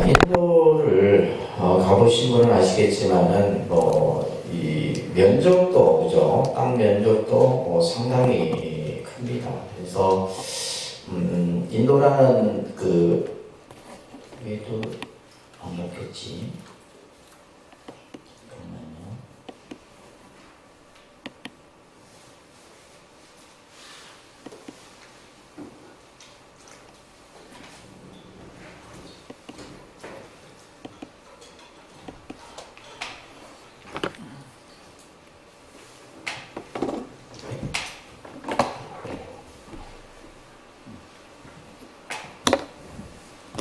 인도를 가보신 분은 아시겠지만은 이 면적도 그죠? 땅 면적도 상당히 큽니다. 그래서 인도라는 얘도 안 먹겠지. 잠깐만요.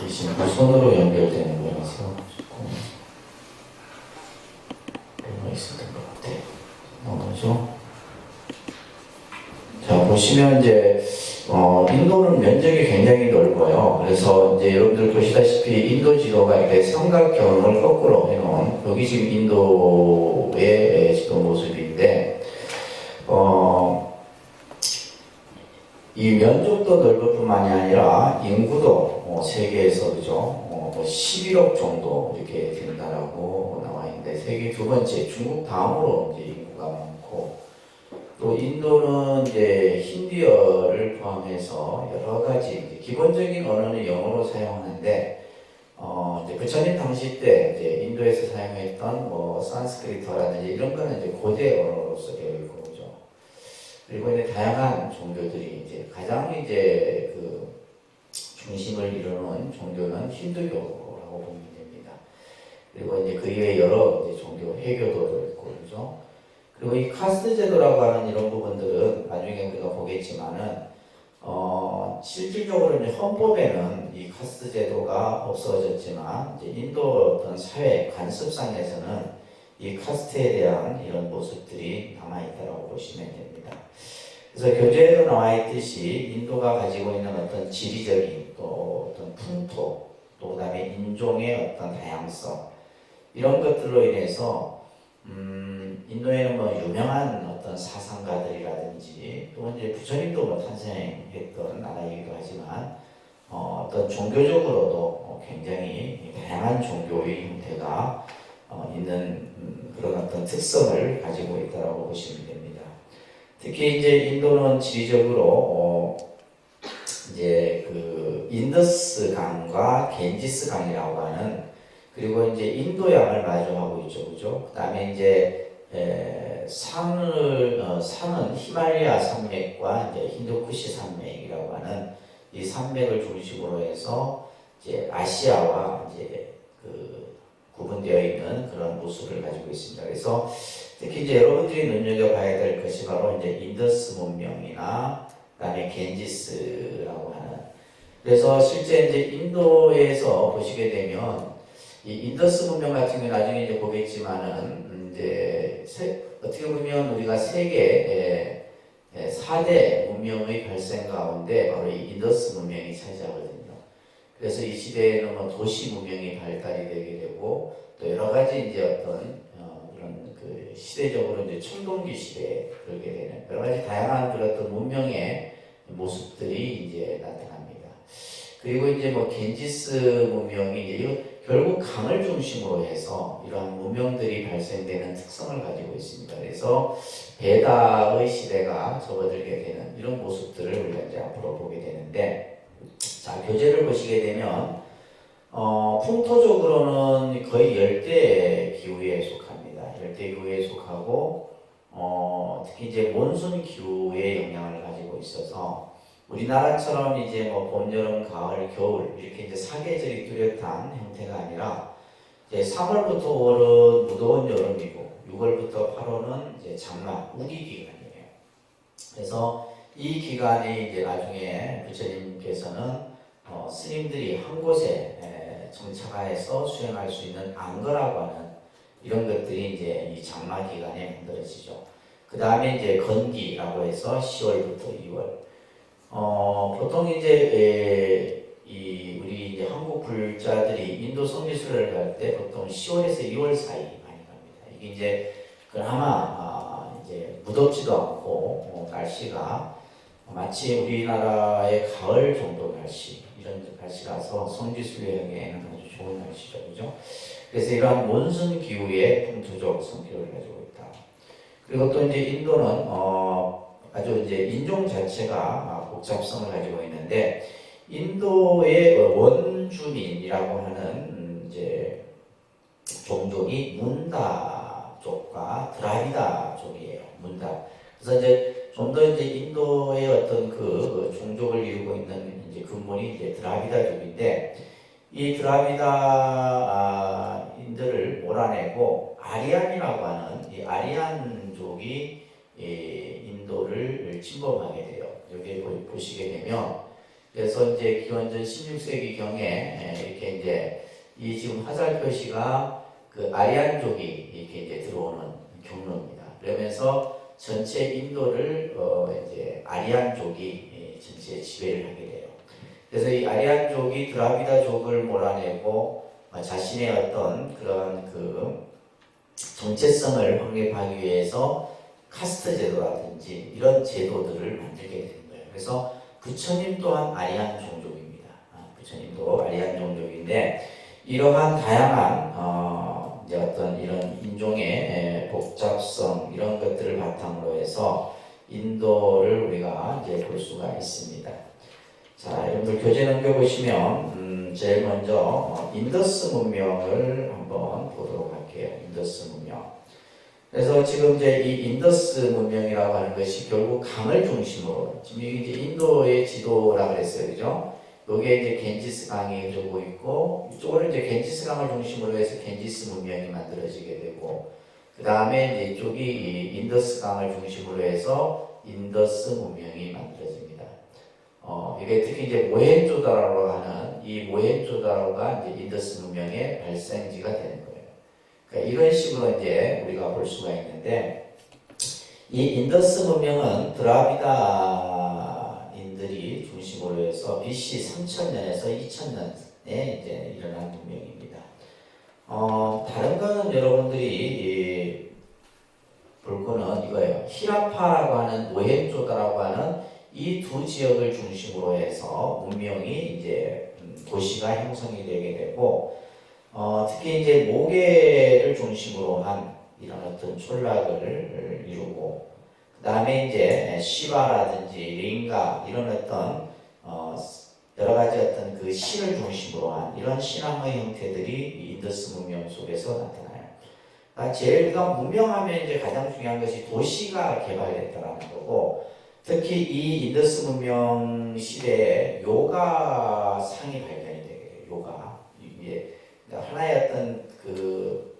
지금 무선으로 연결되는 거라서 조금 뭐가 있었던 것 같아요. 뭐죠? 자, 보시면 이제 인도는 면적이 굉장히 넓어요. 그래서 이제 여러분들 보시다시피 인도 지도가 이렇게 삼각형을 거꾸로 해놓은 여기 지금 인도의 지도 모습인데 이 면적도 넓을 뿐만이 아니라 인구도 세계에서 그죠 11억 정도 이렇게 된다라고 나와 있는데 세계 두 번째 중국 다음으로 이제 인구가 많고 또 인도는 이제 힌디어를 포함해서 여러 가지 이제 기본적인 언어는 영어로 사용하는데 이제 부처님 당시 때 이제 인도에서 사용했던 산스크리트어라든지 이런 거는 이제 고대 언어로서 되어 있고 그죠. 그리고 이제 다양한 종교들이 이제 가장 이제 중심을 이루는 종교는 힌두교라고 보면 됩니다. 그리고 이제 그 이외에 여러 이제 종교, 해교도도 있고 그죠. 그리고 이 카스트 제도라고 하는 이런 부분들은 나중에 우리가 보겠지만은 실질적으로 이제 헌법에는 이 카스트 제도가 없어졌지만 이제 인도 어떤 사회 관습상에서는 이 카스트에 대한 이런 모습들이 남아있다고 보시면 됩니다. 그래서 교재에도 나와 있듯이 인도가 가지고 있는 어떤 지리적인 또 어떤 풍토 또 그다음에 인종의 어떤 다양성 이런 것들로 인해서 인도에는 유명한 어떤 사상가들이라든지 또 이제 부처님도 탄생했던 나라이기도 하지만 어떤 종교적으로도 굉장히 다양한 종교의 형태가 있는 그런 어떤 특성을 가지고 있다고 보시면 됩니다. 특히 이제 인도는 지리적으로 이제 인더스 강과 겐지스 강이라고 하는 그리고 이제 인도양을 마주하고 있죠, 그죠? 그다음에 이제 산은 히말라야 산맥과 이제 힌두쿠시 산맥이라고 하는 이 산맥을 중심으로 해서 이제 아시아와 이제 구분되어 있는 그런 모습을 가지고 있습니다. 그래서 특히 이제 여러분들이 눈여겨봐야 될 것이 바로 이제 인더스 문명이나 그다음에 겐지스라고 하는. 그래서 실제 이제 인도에서 보시게 되면 이 인더스 문명 같은 경우 나중에 이제 보겠지만은 이제 어떻게 보면 우리가 세계 4대 문명의 발생 가운데 바로 이 인더스 문명이 차지하거든요. 그래서 이 시대에는 도시 문명이 발달이 되게 되고 또 여러 가지 이제 어떤 이런 시대적으로 이제 청동기 시대에 그렇게 되는 여러 가지 다양한 그런 어떤 문명의 모습들이 이제 나타납니다. 그리고 이제 겐지스 문명이 이제 결국 강을 중심으로 해서 이러한 문명들이 발생되는 특성을 가지고 있습니다. 그래서 베다의 시대가 접어들게 되는 이런 모습들을 우리가 이제 앞으로 보게 되는데, 자 교재를 보시게 되면 풍토적으로는 거의 열대 기후에 속합니다. 열대 기후에 속하고 특히 이제 몬순 기후의 영향을 가지고 있어서 우리나라처럼 이제 봄, 여름, 가을, 겨울 이렇게 이제 사계절이 뚜렷한 형태가 아니라 이제 3월부터 5월은 무더운 여름이고 6월부터 8월은 이제 장마, 우기 기간이에요. 그래서 이 기간이 이제 나중에 부처님께서는 스님들이 한 곳에 정착해서 수행할 수 있는 안거라고 하는 이런 것들이 이제 이 장마 기간에 만들어지죠. 그 다음에 이제 건기라고 해서 10월부터 2월. 보통 이제 우리 이제 한국 불자들이 인도 성지순례를 갈 때 보통 10월에서 2월 사이 많이 갑니다. 이게 이제 그나마 이제 무덥지도 않고 날씨가 마치 우리나라의 가을 정도 날씨 이런 날씨라서 성지순례 여행에는 아주 좋은 날씨죠, 그죠? 그래서 이러한 몬순 기후의 풍토적 성격을 가지고 있다. 그리고 또 이제 인도는 아주 이제 인종 자체가 복잡성을 가지고 있는데 인도의 원주민이라고 하는 이제 종족이 문다족과 드라비다족이에요. 문다. 그래서 이제 좀 더 이제 인도의 어떤 그 종족을 이루고 있는 이제 근본이 이제 드라비다족인데 이 드라비다인들을 몰아내고 아리안이라고 하는 이 아리안족이 인도를 침범하게 돼요. 여기 보시게 되면 그래서 이제 기원전 16세기 경에 이렇게 이제 이 지금 화살 표시가 그 아리안족이 이렇게 이제 들어오는 경로입니다. 그러면서 전체 인도를 이제 아리안족이 전체 지배를 하게 돼요. 그래서 이 아리안족이 드라비다족을 몰아내고 자신의 어떤 그런 그 정체성을 확립하기 위해서 카스트 제도라든지 이런 제도들을 만들게 되는 거예요. 그래서 부처님 또한 아리안 종족입니다. 부처님도 아리안 종족인데 이러한 다양한 이제 어떤 이런 인종의 복잡성 이런 것들을 바탕으로 해서 인도를 우리가 이제 볼 수가 있습니다. 자, 여러분들 교재 넘겨보시면 제일 먼저 인더스 문명을 한번 보도록 할게요. 인더스 문명. 그래서 지금 이제 이 인더스 문명이라고 하는 것이 결국 강을 중심으로 지금 이게 이제 인도의 지도라 그랬어요, 그죠? 여기에 이제 겐지스 강이 흐르고 있고 이쪽으로 이제 겐지스 강을 중심으로 해서 겐지스 문명이 만들어지게 되고 그 다음에 이제 이쪽이 이 인더스 강을 중심으로 해서 인더스 문명이 만들어집니다. 이게 특히 이제 모헨조다로로 하는 이 모헨조다로가 이제 인더스 문명의 발생지가 되는 거예요. 그러니까 이런 식으로 이제 우리가 볼 수가 있는데 이 인더스 문명은 드라비다인들이 중심으로 해서 BC 3000년에서 2000년에 이제 일어난 문명입니다. 다른 거는 여러분들이 볼 거는 이거예요. 히라파라고 하는 모헨조다라고 하는 이 두 지역을 중심으로 해서 문명이 이제 도시가 형성이 되게 되고 특히 이제 모계를 중심으로 한 이런 어떤 촌락을 이루고 그 다음에 이제 시바라든지 링가 이런 어떤 여러 가지 어떤 그 신을 중심으로 한 이런 신앙의 형태들이 인더스 문명 속에서 나타나요. 그러니까 제일 문명하면 이제 가장 중요한 것이 도시가 개발됐다라는 거고 특히 이 인더스 문명 시대에 요가 상이 발견이 되게 돼요. 요가 이게 하나의 어떤 그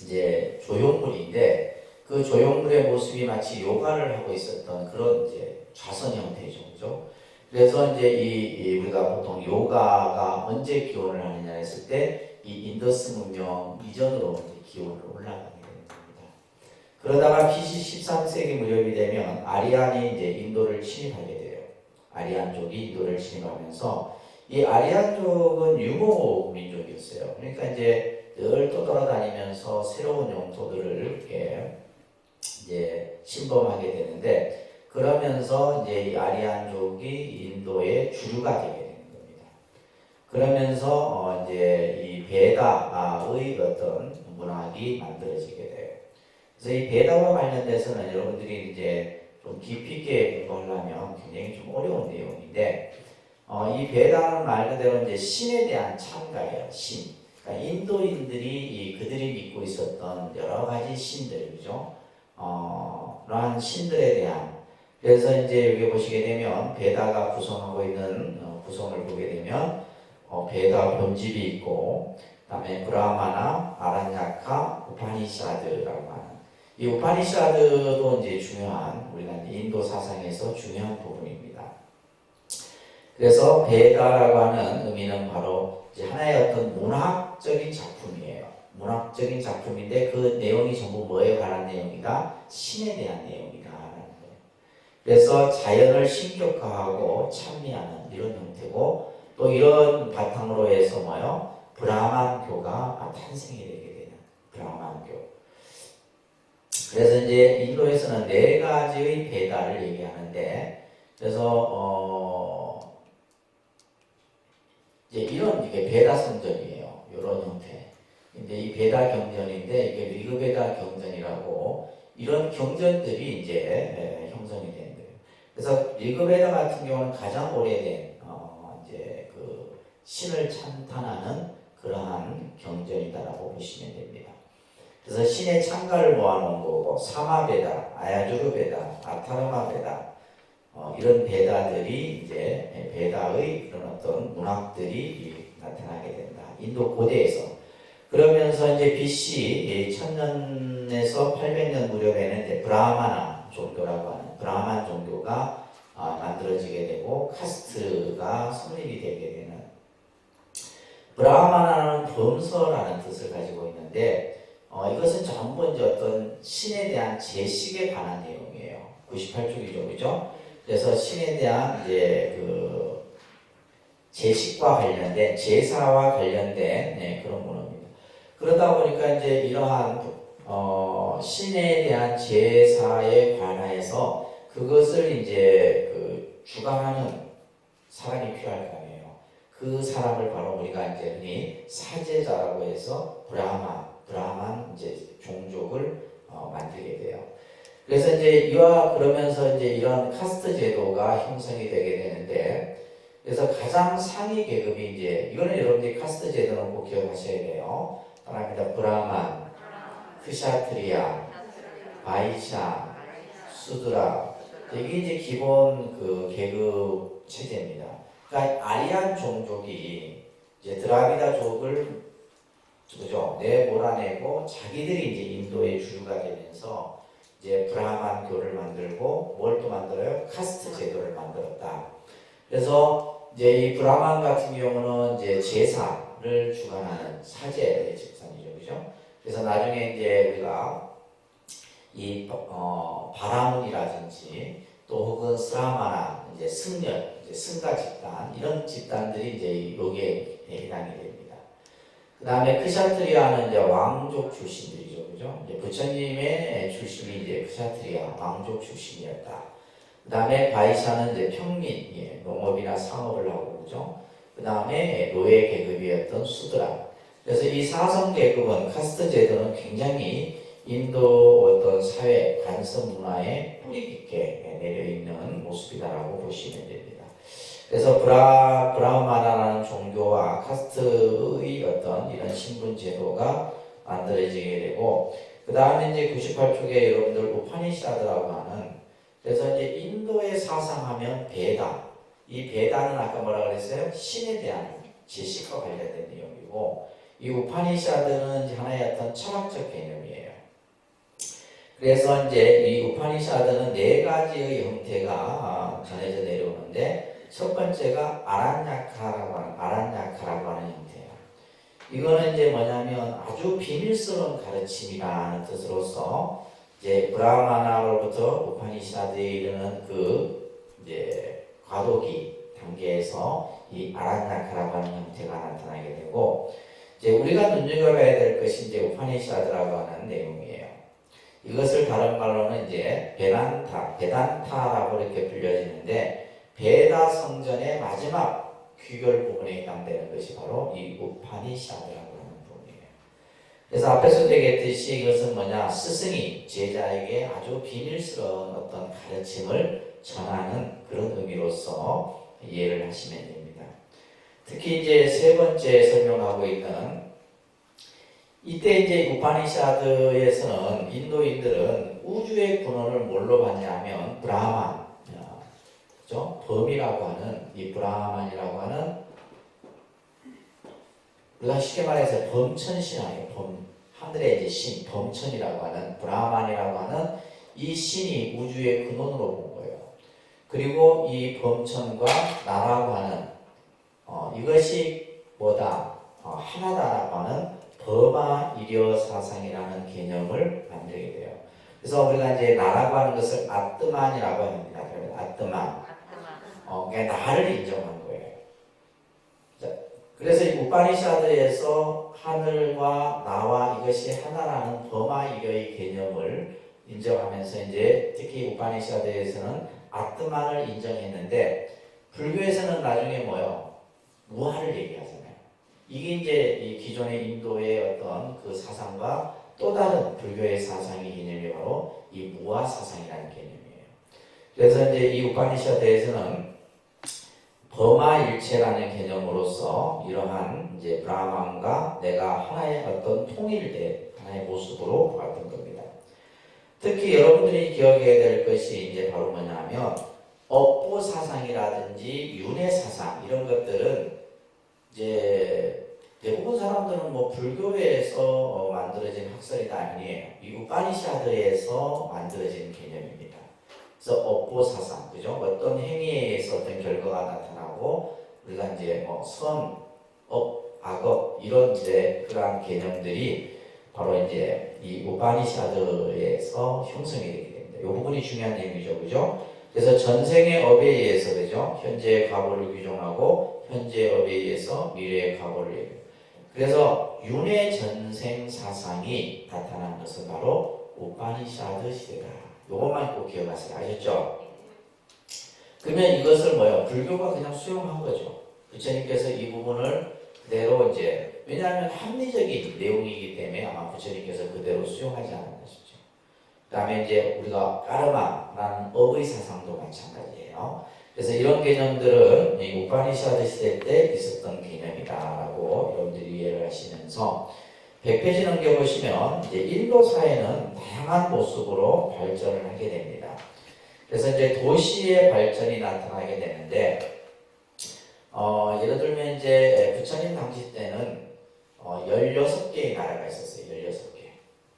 이제 조형물인데 그 조형물의 모습이 마치 요가를 하고 있었던 그런 이제 좌선 형태죠, 그죠? 그래서 이제 이 우리가 보통 요가가 언제 기원을 하느냐 했을 때 이 인더스 문명 이전으로 이제 기원을 올라가게 되는 겁니다. 그러다가 BC 13세기 무렵이 되면 아리안이 이제 인도를 침입하게 돼요. 아리안족이 인도를 침입하면서 이 아리안족은 유목 민족이었어요. 그러니까 이제 늘 떠돌아다니면서 새로운 영토들을 이렇게 이제 침범하게 되는데 그러면서 이제 이 아리안족이 인도의 주류가 되게 되는 겁니다. 그러면서 이제 이 베다의 어떤 문학이 만들어지게 돼요. 그래서 이 베다와 관련돼서는 여러분들이 이제 좀 깊이 있게 공부하려면 굉장히 좀 어려운 내용인데 이 베다는 말 그대로 이제 신에 대한 찬가예요. 신. 그러니까 인도인들이 그들이 믿고 있었던 여러 가지 신들, 그죠? 그러한 신들에 대한 그래서 이제 여기 보시게 되면 베다가 구성하고 있는 구성을 보게 되면 베다 본집이 있고 그다음에 브라마나, 아란야카, 우파니샤드라고 하는 이 우파니샤드도 이제 중요한 우리가 이제 인도 사상에서 중요한 부분입니다. 그래서 베다라고 하는 의미는 바로 이제 하나의 어떤 문학적인 작품이에요. 문학적인 작품인데 그 내용이 전부 뭐에 관한 내용이다? 신에 대한 내용이다라는 거예요. 그래서 자연을 신격화하고 찬미하는 이런 형태고 또 이런 바탕으로 해서 뭐요? 브라만교가 탄생이 되게 되는 브라만교. 그래서 이제 인도에서는 네 가지의 베다를 얘기하는데 그래서 이제 이런 이게 베다 성전이에요. 이런 형태. 근데 이 베다 경전인데 이게 리그베다 경전이라고 이런 경전들이 이제 형성이 된 거예요. 그래서 리그베다 같은 경우는 가장 오래된 이제 그 신을 찬탄하는 그러한 경전이다라고 보시면 됩니다. 그래서 신의 창가를 모아놓은 거고 사마베다, 아야주르베다, 아타르마베다 이런 베다들이 이제 베다의 그런 어떤 문학들이 나타나게 된다. 인도 고대에서. 그러면서 이제 BC 1000년에서 800년 무렵에는 이제 브라마나 종교라고 하는 브라만 종교가 만들어지게 되고 카스트가 성립이 되게 되는 브라마나는 범서라는 뜻을 가지고 있는데 이것은 전부 이제 어떤 신에 대한 제식에 관한 내용이에요. 98쪽이죠, 그죠? 그래서 신에 대한 이제 그 제식과 관련된 제사와 관련된 그런 문헌입니다. 그러다 보니까 이제 이러한 신에 대한 제사에 관하여서 그것을 이제 그 주관하는 사람이 필요할 거 아니에요. 그 사람을 바로 우리가 이제 흔히 사제자라고 해서 브라만 이제 종족을 만들게 돼요. 그래서 이제 이와 그러면서 이제 이런 카스트 제도가 형성이 되게 되는데, 그래서 가장 상위 계급이 이제 이거는 여러분들이 카스트 제도는 꼭 기억하셔야 돼요. 따라합니다. 브라만, 크샤트리아, 바이샤, 수드라. 이게 이제 기본 그 계급 체제입니다. 그러니까 아리안 종족이 이제 드라비다족을 그죠? 몰아내고 자기들이 이제 인도의 주류가 되면서 이제 브라만교를 만들고 뭘 또 만들어요? 카스트 제도를 만들었다. 그래서 이제 이 브라만 같은 경우는 이제 제사를 주관하는 사제의 집단이죠, 그죠? 그래서 나중에 이제 우리가 이 바라문이라든지 또 혹은 스라마나 이제 승려, 이제 승가 집단 이런 집단들이 이제 여기에 해당이 됩니다. 그 다음에 크샤트리아는 이제 왕족 출신들이죠, 그죠? 이제 부처님의 출신이 이제 크샤트리아 왕족 출신이었다. 그 다음에 바이샤는 이제 평민, 농업이나 상업을 하고, 그죠? 그 다음에 노예 계급이었던 수드라. 그래서 이 사성 계급은 카스트 제도는 굉장히 인도 어떤 사회 관습 문화에 뿌리 깊게 내려 있는 모습이다라고 보시면 됩니다. 그래서 브라흐마나라는 종교와 카스트의 어떤 이런 신분 제도가 만들어지게 되고, 그 다음에 이제 98쪽에 여러분들 우파니샤드라고 하는, 그래서 이제 인도의 사상하면 베다. 이 베다는 아까 뭐라 그랬어요? 신에 대한 지식과 관련된 내용이고, 이 우파니샤드는 하나의 어떤 철학적 개념이에요. 그래서 이제 이 우파니샤드는 네 가지의 형태가 전해져 내려오는데, 첫 번째가 아란야카라고 하는 형태예요. 이거는 이제 뭐냐면 아주 비밀스러운 가르침이라는 뜻으로서 이제 브라마나로부터 우파니샤드에 이르는 그 이제 과도기 단계에서 이 아란야카라고 하는 형태가 나타나게 되고, 이제 우리가 눈여겨봐야 될 것이 이제 우파니샤드라고 하는 내용이에요. 이것을 다른 말로는 이제 베단타라고 이렇게 불려지는데, 베다 성전의 마지막 귀결 부분에 해당되는 것이 바로 이 우파니샤드라고 하는 부분이에요. 그래서 앞에서 얘기했듯이 이것은 뭐냐, 스승이 제자에게 아주 비밀스러운 어떤 가르침을 전하는 그런 의미로서 이해를 하시면 됩니다. 특히 이제 세 번째 설명하고 있는 이때 이제 우파니샤드에서는 인도인들은 우주의 근원을 뭘로 봤냐면 브라만, 그죠? 범이라고 하는 이 브라만이라고 하는, 우리가 쉽게 말해서 범천신앙이에요. 하늘의 이제 신, 범천이라고 하는 브라만이라고 하는 이 신이 우주의 근원으로 본 거예요. 그리고 이 범천과 나라고 하는 이것이 뭐다? 하나다라고 하는 버마이려 사상이라는 개념을 만들게 돼요. 그래서 우리가 이제 나라고 하는 것을 아뜨만이라고 합니다. 아뜨만. 그냥 나를 인정한 거예요. 자, 그래서 이 우파니샤드에서 하늘과 나와 이것이 하나라는 버마이려의 개념을 인정하면서 이제 특히 우파니샤드에서는 아뜨만을 인정했는데, 불교에서는 나중에 뭐요? 무아를 얘기하잖아요. 이게 이제 이 기존의 인도의 어떤 그 사상과 또 다른 불교의 사상의 개념이 바로 이 무아 사상이라는 개념이에요. 그래서 이제 이 우파니샤드에서는 범아일체라는 개념으로서 이러한 이제 브라만과 내가 하나의 어떤 통일된 하나의 모습으로 보았던 겁니다. 특히 여러분들이 기억해야 될 것이 이제 바로 뭐냐면 업보 사상이라든지 윤회 사상 이런 것들은 이제 대부분 사람들은 뭐 불교에서 만들어진 학설이 아니에요. 이 우파니샤드에서 만들어진 개념입니다. 그래서 업보 사상, 그죠? 어떤 행위에 의해서 어떤 결과가 나타나고 우리가 이제 뭐 선, 업, 악업 이런 이제 그러한 개념들이 바로 이제 이 우파니샤드에서 형성이 되게 됩니다. 이 부분이 중요한 내용이죠, 그죠? 그래서 전생의 업에 의해서 그죠? 현재의 과거를 규정하고 현재의 업에 의해서 미래의 과거를 얘기해요. 그래서 윤회 전생 사상이 나타난 것은 바로 우파니샤드 시대다. 요것만 꼭 기억하세요. 아셨죠? 그러면 이것을 뭐예요? 불교가 그냥 수용한 거죠. 부처님께서 이 부분을 그대로 이제 왜냐하면 합리적인 내용이기 때문에 아마 부처님께서 그대로 수용하지 않았나 싶죠. 그 다음에 이제 우리가 까르마라는 업의 사상도 마찬가지예요. 그래서 이런 개념들은 우파니샤드 시대 때 있었던 개념이다라고 여러분들이 이해를 하시면서 100페이지 넘겨보시면 이제 인도 사회는 다양한 모습으로 발전을 하게 됩니다. 그래서 이제 도시의 발전이 나타나게 되는데 예를 들면 이제 부처님 당시 때는 16개의 나라가 있었어요. 16개.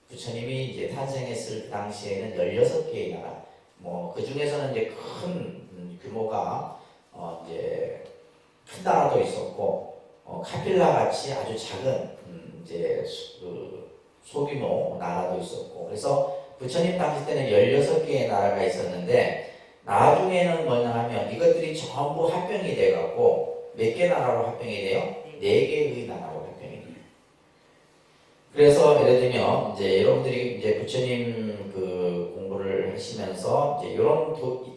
부처님이 이제 탄생했을 당시에는 16개의 나라. 뭐 그 중에서는 이제 큰 규모가 이제 큰 나라도 있었고 카필라 같이 아주 작은 이제 그 소규모 나라도 있었고 그래서 부처님 당시 때는 16개의 나라가 있었는데 나중에는 뭐냐 하면 이것들이 전부 합병이 돼갖고 몇 개 나라로 합병이 돼요? 4개의 나라로 합병이 돼요. 그래서 예를 들면 이제 여러분들이 이제 부처님 그 공부를 하시면서 이제 이런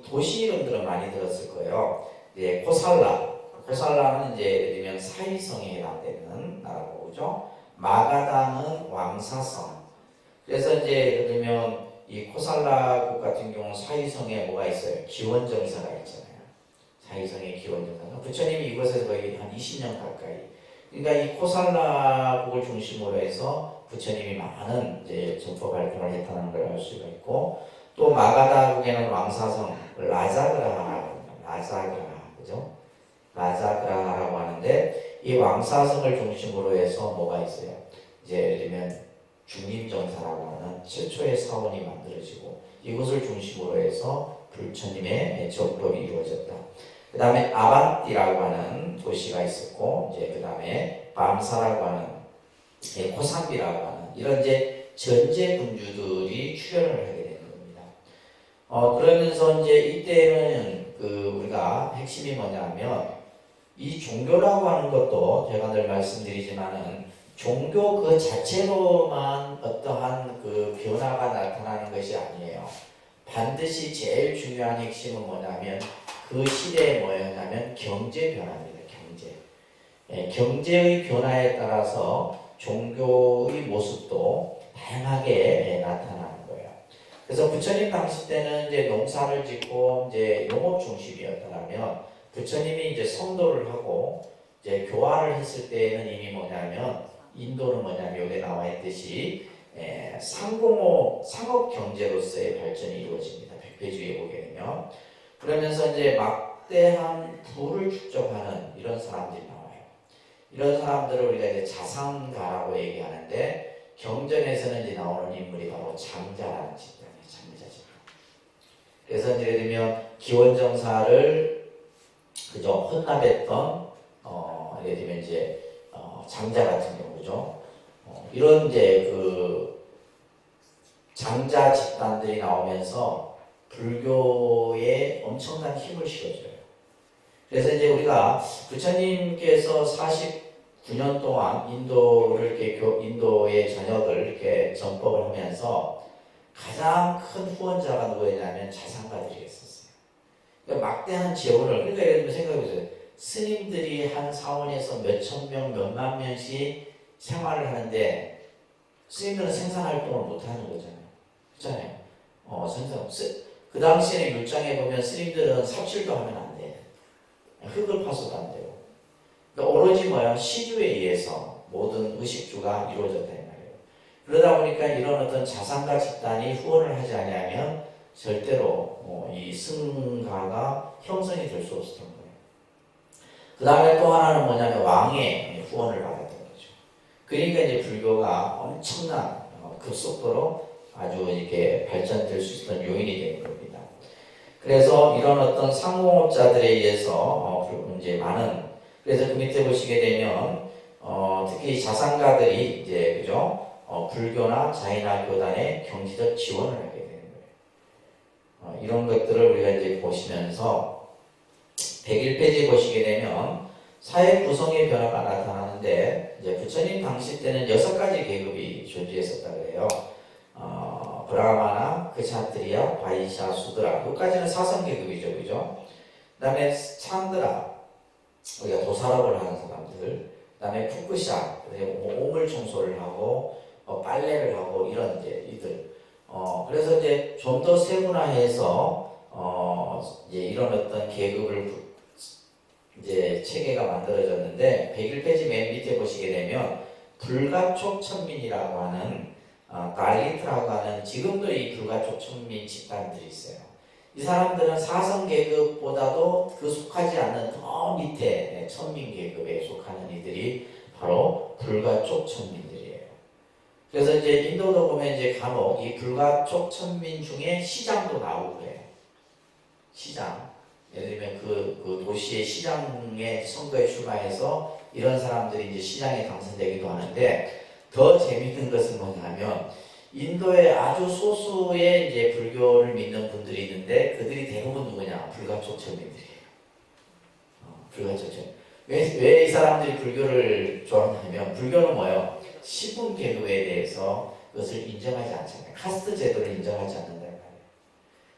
도시 이름들은 많이 들었을 거예요. 이제 코살라는 이제 예를 들면 사이성에 해당되는 나라고 그죠? 마가다는 왕사성. 그래서 이제 예를 들면 이 코살라국 같은 경우 사이성에 뭐가 있어요? 기원정사가 있잖아요. 사이성에 기원정사. 부처님이 이곳에서 거의 한 20년 가까이. 그러니까 이 코살라국을 중심으로 해서 부처님이 많은 이제 전법 발표를 했다는 걸 알 수가 있고 또 마가다국에는 왕사성 라자그라 그죠? 라자그라라고 하는데 이 왕사성을 중심으로 해서 뭐가 있어요? 이제 예를 들면 중림정사라고 하는 최초의 사원이 만들어지고 이것을 중심으로 해서 부처님의 전법이 이루어졌다. 그 다음에 아반띠라고 하는 도시가 있었고 이제 그 다음에 밤사라고 하는 코삼비라고 하는 이런 이제 전제 군주들이 출현을 하게 되는 겁니다. 그러면서 이제 이때는 그 우리가 핵심이 뭐냐면 이 종교라고 하는 것도 제가 늘 말씀드리지만은 종교 그 자체로만 어떠한 그 변화가 나타나는 것이 아니에요. 반드시 제일 중요한 핵심은 뭐냐면 그 시대에 뭐였냐면 경제 변화입니다. 경제의 변화에 따라서 종교의 모습도 다양하게 나타나는 거예요. 그래서 부처님 당시 때는 이제 농사를 짓고 이제 농업 중심이었다면 부처님이 이제 성도를 하고 이제 교화를 했을 때에는 이미 뭐냐면 인도는 뭐냐면 여기 나와 있듯이 상업 경제로서의 발전이 이루어집니다. 100페이지에 보게 되면 그러면서 이제 막대한 부를 축적하는 이런 사람들이 나와요. 이런 사람들을 우리가 이제 자상가라고 얘기하는데 경전에서는 이제 나오는 인물이 바로 장자라는 집단이에요. 장자죠. 그래서 예를 들면 기원정사를 그저 혼납했던 예를 들면 이제 장자 같은 경우죠. 이런 이제 그 장자 집단들이 나오면서 불교에 엄청난 힘을 실어줘요. 그래서 이제 우리가 부처님께서 49년 동안 인도의 전역을 이렇게 전법을 하면서 가장 큰 후원자가 누구였냐면 자상가들이었었어요. 그러니까 막대한 재원을 그러니까 예를 들면 생각해보세요. 스님들이 한 사원에서 몇천 명, 몇만 명씩 생활을 하는데 스님들은 생산활동을 못하는 거잖아요. 그렇잖아요. 그 당시에는 율장에 보면 스님들은 삽질도 하면 안 돼. 흙을 파서도 안 되고. 그러니까 오로지 뭐야? 시주에 의해서 모든 의식주가 이루어졌다 이 말이에요. 그러다 보니까 이런 어떤 자산가 집단이 후원을 하지 않으면 절대로 이 승가가 형성이 될 수 없었던 거예요. 그 다음에 또 하나는 뭐냐면 왕의 후원을 받았던 거죠. 그러니까 이제 불교가 엄청난 급속도로 아주 이렇게 발전될 수 있었던 요인이 된 겁니다. 그래서 이런 어떤 상공업자들에 의해서 이제 많은, 그래서 그 밑에 보시게 되면 특히 자산가들이 이제 그죠 불교나 자이나 교단에 경제적 지원을 하게 되는 거예요. 이런 것들을 우리가 이제 보시면서 101페이지 보시게 되면 사회 구성의 변화가 나타나는데, 이제 부처님 당시 때는 6가지 계급이 존재했었다 그래요. 브라마나 크샤트리아, 바이샤, 수드라, 여기까지는 사성 계급이죠, 그죠? 그 다음에 찬드라, 우리가 도살업을 하는 사람들, 그 다음에 푸쿠샤, 오물 청소를 하고 빨래를 하고 이런 이들. 그래서 이제 좀 더 세분화해서 이제 이런 어떤 계급을 이제 체계가 만들어졌는데 101페이지 맨 밑에 보시게 되면 불가촉 천민이라고 하는 달리트라고 하는 지금도 이 불가촉 천민 집단들이 있어요. 이 사람들은 사성 계급보다도 그 속하지 않는 더 밑에 천민 계급에 속하는 이들이 바로 불가촉 천민들이에요. 그래서 이제 인도도 보면 이제 간혹 이 불가촉 천민 중에 시장도 나오고 그래요. 시장. 예를 들면 그 도시의 시장에 선거에 출마해서 이런 사람들이 이제 시장에 당선되기도 하는데, 더 재밌는 것은 뭐냐면 인도에 아주 소수의 이제 불교를 믿는 분들이 있는데 그들이 대부분 누구냐? 불가촉 천민들이에요. 불가촉 천민. 왜 이 사람들이 불교를 좋아하냐면, 불교는 뭐예요? 시분 계급에 대해서 그것을 인정하지 않잖아요. 카스트 제도를 인정하지 않는다.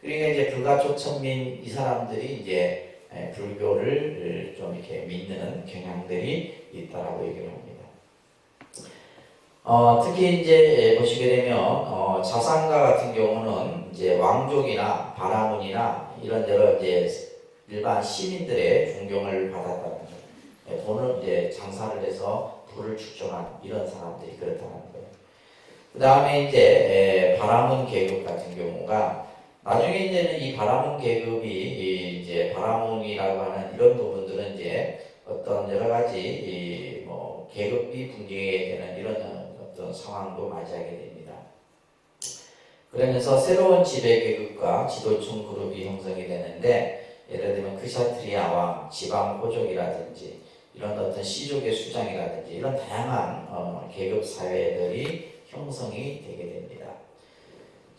그러니까 이제 불가촉 천민 이 사람들이 이제 불교를 좀 이렇게 믿는 경향들이 있다라고 얘기를 합니다. 특히 이제 보시게 되면 자산가 같은 경우는 이제 왕족이나 바라문이나 이런 여러 이제 일반 시민들의 존경을 받았다는 거예요. 돈을 이제 장사를 해서 부를 축적한 이런 사람들이 그렇다는 거예요. 그 다음에 이제 바라문 계급 같은 경우가 나중에 이제는 이 바라문 계급이 이제 바라문이라고 하는 이런 부분들은 이제 어떤 여러 가지 뭐 계급이 붕괴게 되는 이런 어떤 상황도 맞이하게 됩니다. 그러면서 새로운 지배 계급과 지도층 그룹이 형성이 되는데, 예를 들면 크샤트리아 왕, 지방 호족이라든지 이런 어떤 시족의 수장이라든지 이런 다양한 계급 사회들이 형성이 되게 됩니다.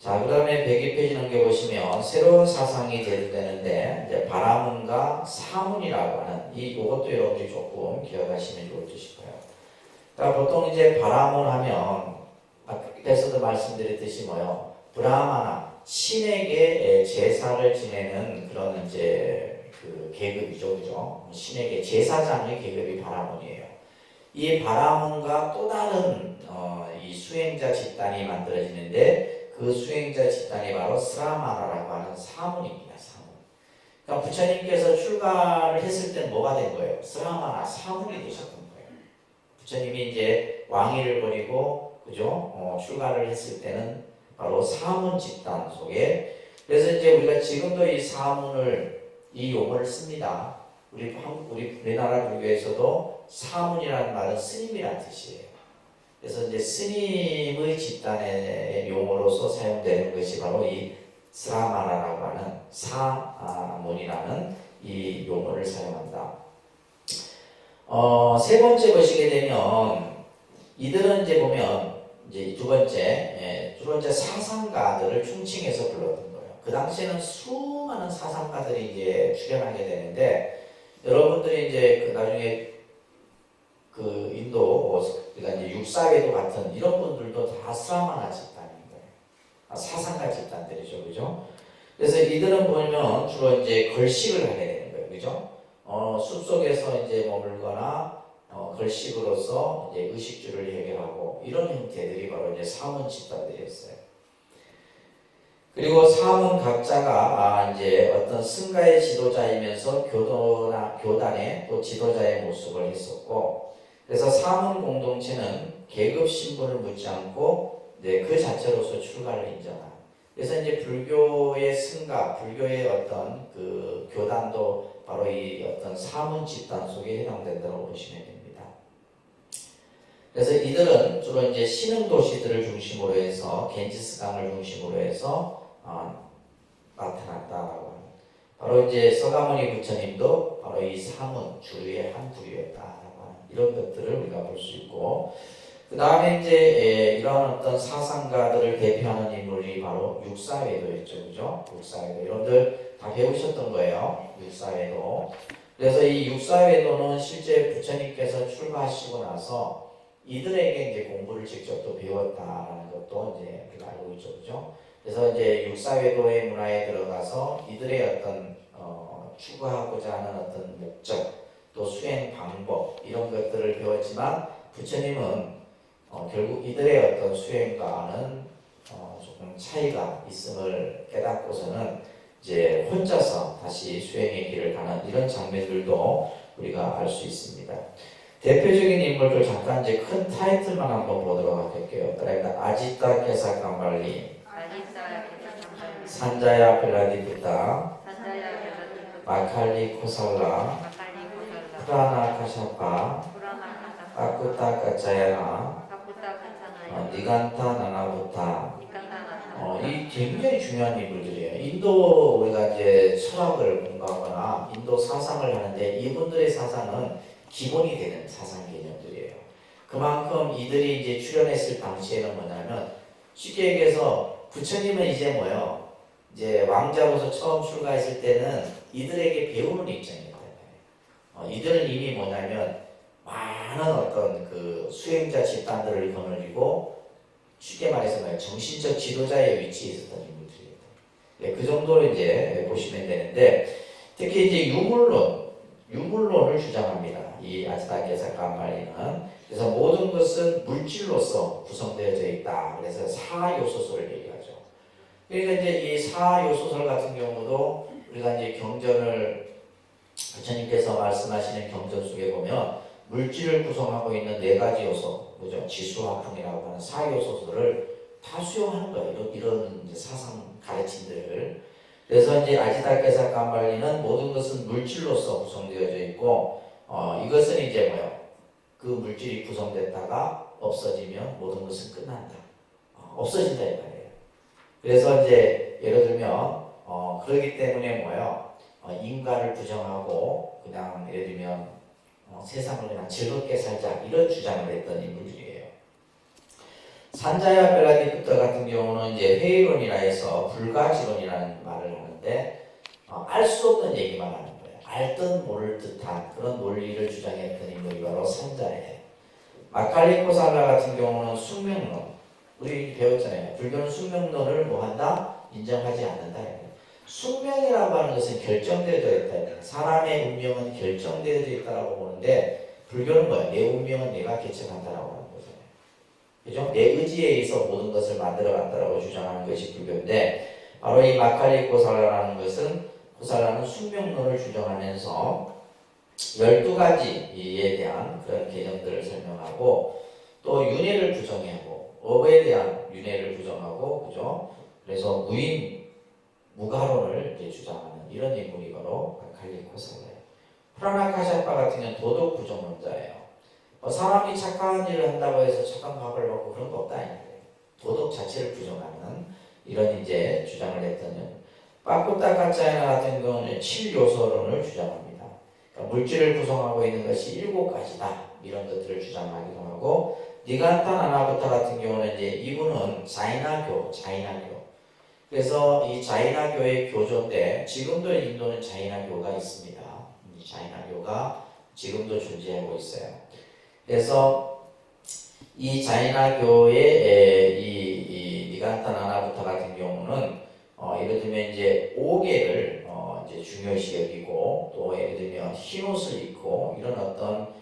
자, 그 다음에 102페이지 넘겨보시면 새로운 사상이 대두되는데, 이제 바라문과 사문이라고 하는 이것도 여러분들이 조금 기억하시면 좋을지 싶어요. 그러니까 보통 이제 바라문 하면 앞에서도 말씀드렸듯이 뭐요? 브라마나 신에게 제사를 지내는 그런 이제 그 계급이죠, 그죠? 신에게 제사장의 계급이 바라문이에요. 이 바라문과 또 다른 이 수행자 집단이 만들어지는데, 그 수행자 집단이 바로 스라마라라고 하는 사문입니다. 사문. 그러니까 부처님께서 출가를 했을 때는 뭐가 된 거예요? 스라마나 사문이 되셨던 거예요. 부처님이 이제 왕위를 버리고 그죠? 출가를 했을 때는 바로 사문 집단 속에, 그래서 이제 우리가 지금도 이 사문을 이 용어를 씁니다. 우리나라 불교에서도 사문이라는 말은 스님이라는 뜻이에요. 그래서 이제 스님의 집단의 용어로서 사용되는 것이 바로 이 스라마라라고 하는 사문이라는 이 용어를 사용한다. 세 번째 보시게 되면 이들은 이제 보면 이제 두 번째 사상가들을 충칭해서 불렀던 거예요. 그 당시에는 수많은 사상가들이 이제 출연하게 되는데, 여러분들이 이제 나중에 그 인도 그러니까 이제 육사회도 같은 이런 분들도 다 스라마나 집단인 거예요. 사상가 집단들이죠, 그죠? 그래서 이들은 보면 주로 이제 걸식을 하게 되는 거예요, 그죠? 숲속에서 이제 머물거나 걸식으로서 이제 의식주를 해결하고 이런 형태들이 바로 이제 사문 집단들이었어요. 그리고 사문 각자가 이제 어떤 승가의 지도자이면서 교단의 또 지도자의 모습을 했었고, 그래서 사문 공동체는 계급 신분을 묻지 않고 그 자체로서 출가를 인정한. 그래서 이제 불교의 승가, 불교의 어떤 그 교단도 바로 이 어떤 사문 집단 속에 해당된다고 보시면 됩니다. 그래서 이들은 주로 이제 신흥 도시들을 중심으로 해서 겐지스강을 중심으로 해서 나타났다라고 합니다. 바로 이제 서가모니 부처님도 바로 이 사문 주류의 한 부류였다라고 하는 이런 것들을 우리가 볼 수 있고, 그 다음에 이제 이런 어떤 사상가들을 대표하는 인물이 바로 육사외도였죠, 그죠? 육사외도 여러분들 다 배우셨던 거예요, 육사외도. 그래서 이 육사외도는 실제 부처님께서 출가하시고 나서 이들에게 이제 공부를 직접 또 배웠다라는 것도 이제 우리가 알고 있죠, 그죠? 그래서 이제 육사외도의 문화에 들어가서 이들의 어떤 추구하고자 하는 어떤 목적, 또 수행 방법 이런 것들을 배웠지만 부처님은 결국 이들의 어떤 수행과는 조금 차이가 있음을 깨닫고서는 이제 혼자서 다시 수행의 길을 가는 이런 장면들도 우리가 알 수 있습니다. 대표적인 인물들 잠깐 이제 큰 타이틀만 한번 보도록 할게요. 아지타 케사 캄발리, 산자야 벨라디부타, 마칼리 코살라, 프라나 카샤파, 아쿠타 까짜야나, 니간타 나나부타. 이 굉장히 중요한 인물들이에요. 인도 우리가 이제 철학을 공부하거나 인도 사상을 하는데 이분들의 사상은 기본이 되는 사상 개념들이에요. 그만큼 이들이 이제 출연했을 당시에는 뭐냐면 쉽게 얘기해서 부처님은 이제 뭐요? 이제 왕자로서 처음 출가했을 때는 이들에게 배우는 입장이었다. 이들은 이미 뭐냐면 많은 어떤 그 수행자 집단들을 거느리고 쉽게 말해서 뭐예요? 정신적 지도자의 위치에 있었던 인물들이에요. 네, 그 정도로 이제 보시면 되는데 특히 이제 유물론을 주장합니다. 이 아지타케사 캄발리는. 그래서 모든 것은 물질로서 구성되어져 있다. 그래서 사요소설을 얘기하죠. 그러니까 이제 이 사요소설 같은 경우도 우리가 이제 경전을 부처님께서 말씀하시는 경전 속에 보면 물질을 구성하고 있는 네 가지 요소, 그죠? 지수화풍이라고 하는 사요소설을 다 수용하는 거예요. 이런 이제 사상 가르침들을. 그래서 이제 아지타케사 캄발리는 모든 것은 물질로서 구성되어져 있고, 이것은 이제 뭐요? 그 물질이 구성됐다가 없어지면 모든 것은 끝난다. 없어진다 이 말이에요. 그래서 이제 예를 들면 그렇기 때문에 뭐요? 인과를 부정하고 그냥 예를 들면 세상을 그냥 즐겁게 살자 이런 주장을 했던 인물들이에요. 산자야 벨라디부터 같은 경우는 이제 회의론이라 해서 불가지론이라는 말을 하는데 알 수 없는 얘기만 하는 거예요. 알듯 모를 듯한 그런 논리를 주장했던 인물이 바로 산자예요. 마칼리 코살라 같은 경우는 숙명론, 우리 배웠잖아요. 불교는 숙명론을 뭐 한다? 인정하지 않는다. 숙명이라고 하는 것은 결정되어져 있다. 사람의 운명은 결정되어져 있다라고 보는데 불교는 뭐야? 내 운명은 내가 개척한다라고 하는 거잖아요. 그죠? 내 의지에 의해서 모든 것을 만들어간다라고 주장하는 것이 불교인데 바로 이 마칼리 코살라라는 것은 코살라는 숙명론을 주장하면서 12가지에 대한 그런 개념들을 설명하고 또 윤회를 부정하고 업에 대한 윤회를 부정하고 그죠? 그래서 무가론을 이제 주장하는 이런 인물이 바로 마칼리 코살라예요. 프라나 카샤파 같은 경우는 도덕 부정론자예요. 사람이 착한 일을 한다고 해서 착한 밥을 먹고 그런 거 없다. 도덕 자체를 부정하는 이런 이제 주장을 했던 빠꾸타 까짜이나 같은 경우는 7요소론을 주장합니다. 그러니까 물질을 구성하고 있는 것이 7가지다. 이런 것들을 주장하기도 하고 니간타 나나부타 같은 경우는 이제 이분은 자이나교. 그래서 이 자이나교의 교조인데 지금도 인도는 자이나교가 있습니다. 이 자이나교가 지금도 존재하고 있어요. 그래서 이 자이나교의 이 니간타 나나부타 같은 경우는 예를 들면 이제 5개를 이제 이제 중요시 여기고 또 예를 들면 흰 옷을 입고 이런 어떤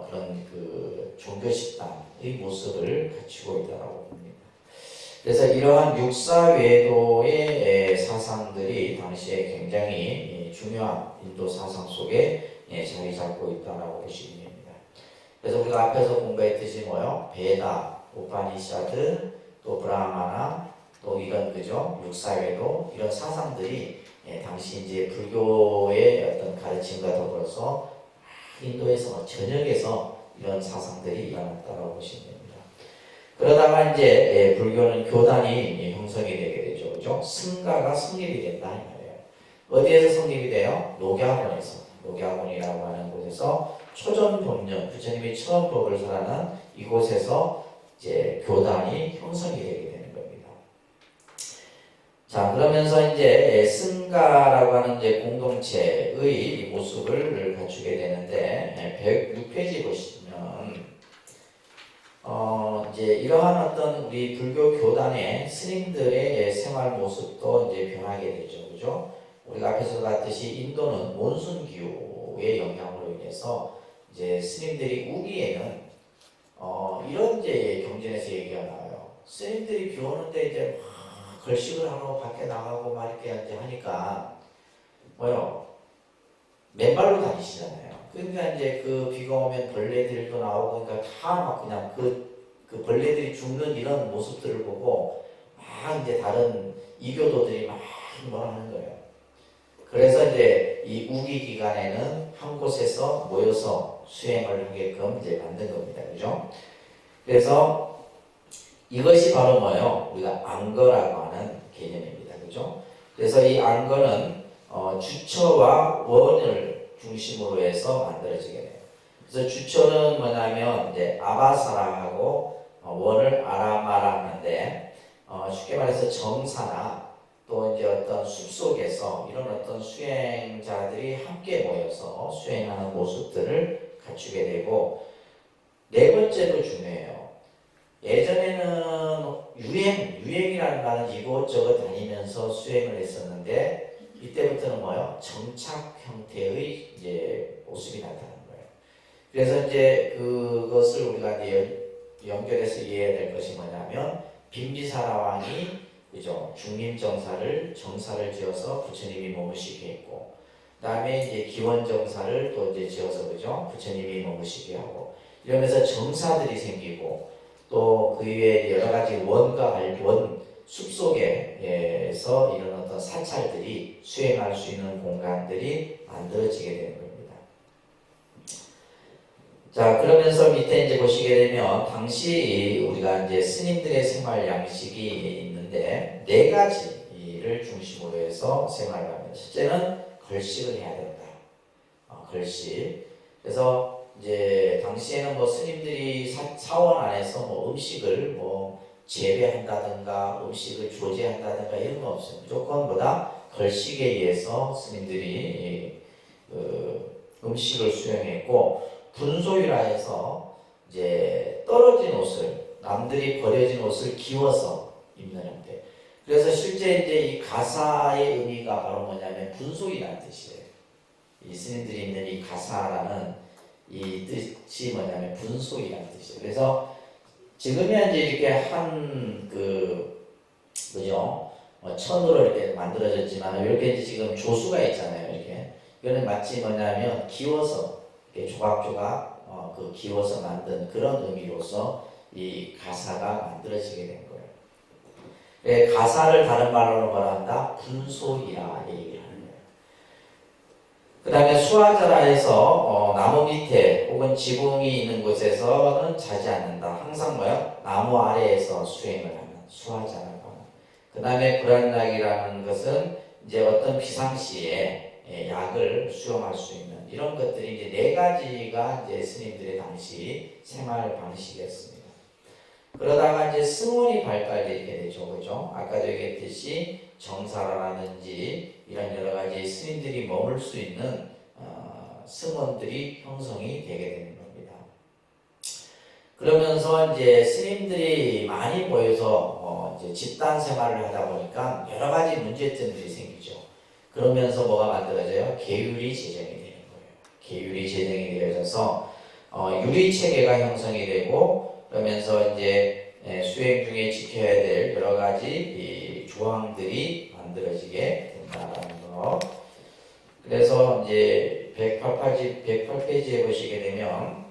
그런 그 종교 집단의 모습을 갖추고 있다고 봅니다. 그래서 이러한 육사 외도의 사상들이 당시에 굉장히 중요한 인도 사상 속에 자리 잡고 있다고 보시면 됩니다. 그래서 우리가 앞에서 공부했듯이 뭐요? 베다, 우파니샤드, 또 브라마나, 또 이런 그죠? 육사외도 이런 사상들이 당시 이제 불교의 어떤 가르침과 더불어서 인도에서 전역에서 이런 사상들이 일어났다고 보시면 됩니다. 그러다가 이제 불교는 교단이 형성이 되게 되죠, 그죠? 승가가 성립이 된다 이 말이에요. 어디에서 성립이 돼요? 녹야원에서. 녹야원이라고 하는 곳에서 초전법령, 부처님이 처음 법을 설하는 이곳에서 이제 교단이 형성이 되게 되는 겁니다. 자, 그러면서 이제 승가라고 하는 이제 공동체의 모습을 갖추게 되는데 106페이지 보시면 이제 이러한 어떤 우리 불교 교단의 스님들의 생활 모습도 이제 변하게 되죠, 그죠? 우리가 앞에서 봤듯이 인도는 몬순 기후의 영향으로 인해서 이제 스님들이 우기에는 이런 이제 경전에서 얘기가 나와요. 스님들이 비 오는데 이제 막 걸식을 하러 밖에 나가고 막 이렇게 이제 하니까 뭐요? 맨발로 다니시잖아요. 그러니까 이제 그 비가 오면 벌레들도 나오고 그러니까 다 막 그냥 그 벌레들이 죽는 이런 모습들을 보고 막 이제 다른 이교도들이 막 뭐라 하는 거예요. 그래서 이제 이 우기 기간에는 한 곳에서 모여서 수행을 하게끔 이제 만든 겁니다. 그죠? 그래서 이것이 바로 뭐예요? 우리가 안거라고 하는 개념입니다. 그죠? 그래서 이 안거는 주처와 원을 중심으로 해서 만들어지게 돼요. 그래서 주처는 뭐냐면 이제 아바사라하고 원을 아라마라 하는데 쉽게 말해서 정사나 또 이제 어떤 숲속에서 이런 어떤 수행자들이 함께 모여서 수행하는 모습들을 갖추게 되고 네 번째도 중요해요. 예전에는 유행이라는 말은 이곳저곳 다니면서 수행을 했었는데 이때부터는 뭐요? 정착 형태의 이제 모습이 나타나는 거예요. 그래서 이제 그것을 우리가 이제 연결해서 이해해야 될 것이 뭐냐면 빈비사라 왕이 그죠? 중림정사를 정사를 지어서 부처님이 머무시게 했고, 그 다음에 이제 기원정사를 또 이제 지어서 그죠? 부처님이 머무시게 하고, 이러면서 정사들이 생기고, 또 그 이외에 여러 가지 원과 원 숲속에서 이런 어떤 사찰들이 수행할 수 있는 공간들이 만들어지게 되는 겁니다. 자, 그러면서 밑에 이제 보시게 되면 당시 우리가 이제 스님들의 생활 양식이 있는데 네 가지를 중심으로 해서 생활을 합니다. 첫째는 걸식을 해야 된다. 걸식. 그래서 이제 당시에는 뭐 스님들이 사원 안에서 뭐 음식을 뭐 재배한다든가 음식을 조제한다든가 이런 거 없어요. 무조건 뭐다? 걸식에 의해서 스님들이 음식을 수행했고 분소유라 해서 이제 떨어진 옷을 남들이 버려진 옷을 기워서 입는 형태. 그래서 실제 이제 이 가사의 의미가 바로 뭐냐면 분소이라는 뜻이에요. 이 스님들이 있는 이 가사라는 이 뜻이 뭐냐면 분소이라는 뜻이에요. 그래서 지금이야 이제 이렇게 그죠? 천으로 이렇게 만들어졌지만 이렇게 이제 지금 조수가 있잖아요. 이렇게 이거는 마치 뭐냐면 기워서 이렇게 조각조각 기워서 만든 그런 의미로서 이 가사가 만들어지게 된 거예요. 가사를 다른 말로 뭐라 한다? 분소이라 얘기를 하는 거예요. 그 다음에 수화자라 해서 나무 밑에 혹은 지붕이 있는 곳에서는 자지 않는다. 항상 뭐야? 나무 아래에서 수행을 하는 수화자라고 하는. 그 다음에 불안락이라는 것은 이제 어떤 비상시에 약을 수용할 수 있는 이런 것들이 이제 네 가지가 이제 스님들의 당시 생활 방식이었습니다. 그러다가 이제 승원이 발달되게 되죠, 그죠? 아까도 얘기했듯이 정사라든지 이런 여러 가지 스님들이 머물 수 있는 승원들이 형성이 되게 되는 겁니다. 그러면서 이제 스님들이 많이 모여서 이제 집단 생활을 하다 보니까 여러 가지 문제점들이 생기죠. 그러면서 뭐가 만들어져요? 계율이 제정이 되는 거예요. 계율이 제정이 되어져서 유리 체계가 형성이 되고 그러면서 이제 수행 중에 지켜야 될 여러 가지 이 조항들이 만들어지게 된다는 거. 그래서 이제 108페이지에 보시게 되면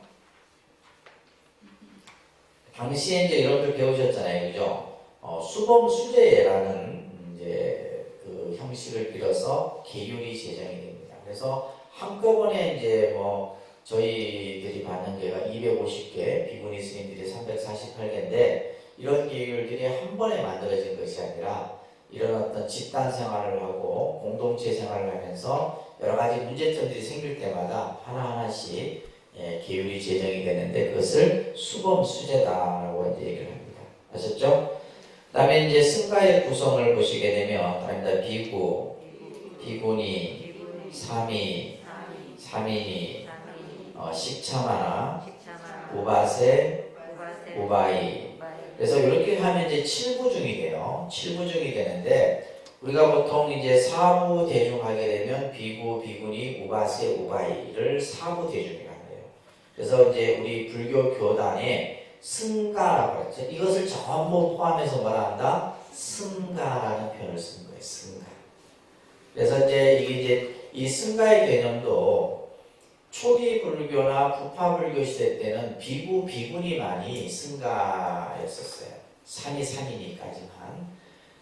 당시에 이제 여러분들 배우셨잖아요, 그죠? 수범 수재라는 이제 그 형식을 빌어서 계율이 제정이 됩니다. 그래서 한꺼번에 이제 뭐 저희들이 받는 게가 250개, 비구니 스님들이 348개인데 이런 계율들이 한 번에 만들어진 것이 아니라 이런 어떤 집단 생활을 하고 공동체 생활을 하면서 여러 가지 문제점들이 생길 때마다 하나하나씩 계율이 제정이 되는데 그것을 수범 수재다라고 이제 얘기를 합니다. 아셨죠? 그다음에 이제 승가의 구성을 보시게 되면 다릅니다. 비구, 비구니, 삼이, 삼인이, 식차마나, 우바세, 우바이. 그래서 이렇게 하면 이제 7부중이 돼요. 7부중이 되는데 우리가 보통 이제 사부 대중하게 되면 비구, 비구니, 우바세, 우바이를 사부 대중이라고 해요. 그래서 이제 우리 불교 교단에 승가라고 했죠. 이것을 전부 포함해서 뭐라 한다? 승가라는 표현을 쓰는 거예요. 승가. 그래서 이제 이게 이 승가의 개념도 초기 불교나 부파 불교 시대 때는 비구, 비구니만이 승가였었어요. 산이 산이니까지만.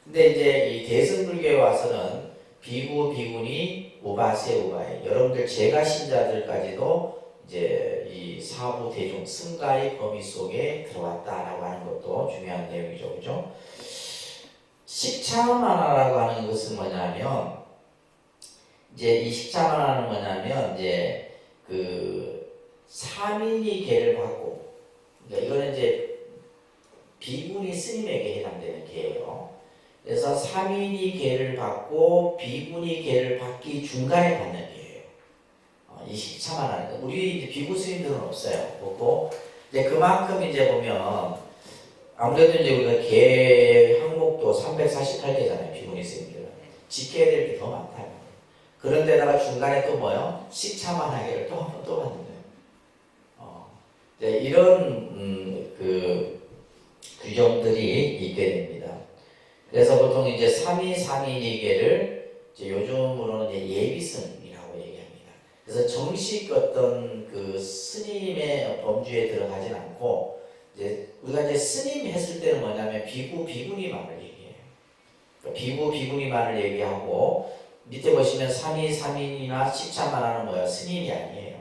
근데 이제 이 대승불교에 와서는 비구, 비구니, 우바세, 우바이 여러분들 제가 신자들까지도 이제 이 사부 대중 승가의 범위 속에 들어왔다라고 하는 것도 중요한 내용이죠, 그죠? 식차만화라고 하는 것은 뭐냐면 이제 이 식차만화는 뭐냐면 이제 그 사민이 계를 받고 그러니까 이거는 이제 비구니 스님에게 해당되는 계예요. 그래서 사민이 계를 받고 비구니 계를 받기 중간에 받는 계예요. 이 식차만화는 거. 우리 이제 비구 스님들은 없어요. 없고 이제 그만큼 이제 보면 아무래도 이제 우리가 계 항목도 348개잖아요. 비구니 스님들은 지켜야 될 게 더 많다. 그런데다가 중간에 또 뭐요? 식차만하게를 또 한 번 또 받는 거예요. 이제 이런 그 규정들이 있게 됩니다. 그래서 보통 이제 3위3인이계를 이제 요즘으로는 이제 예비승이라고 얘기합니다. 그래서 정식 어떤 그 스님의 범주에 들어가진 않고 이제 우리가 이제 스님 했을 때는 뭐냐면 비구, 비구니만을 얘기해요. 그러니까 비구, 비구니만을 얘기하고 밑에 보시면 3위3인이나 식차만화는 뭐야? 스님이 아니에요.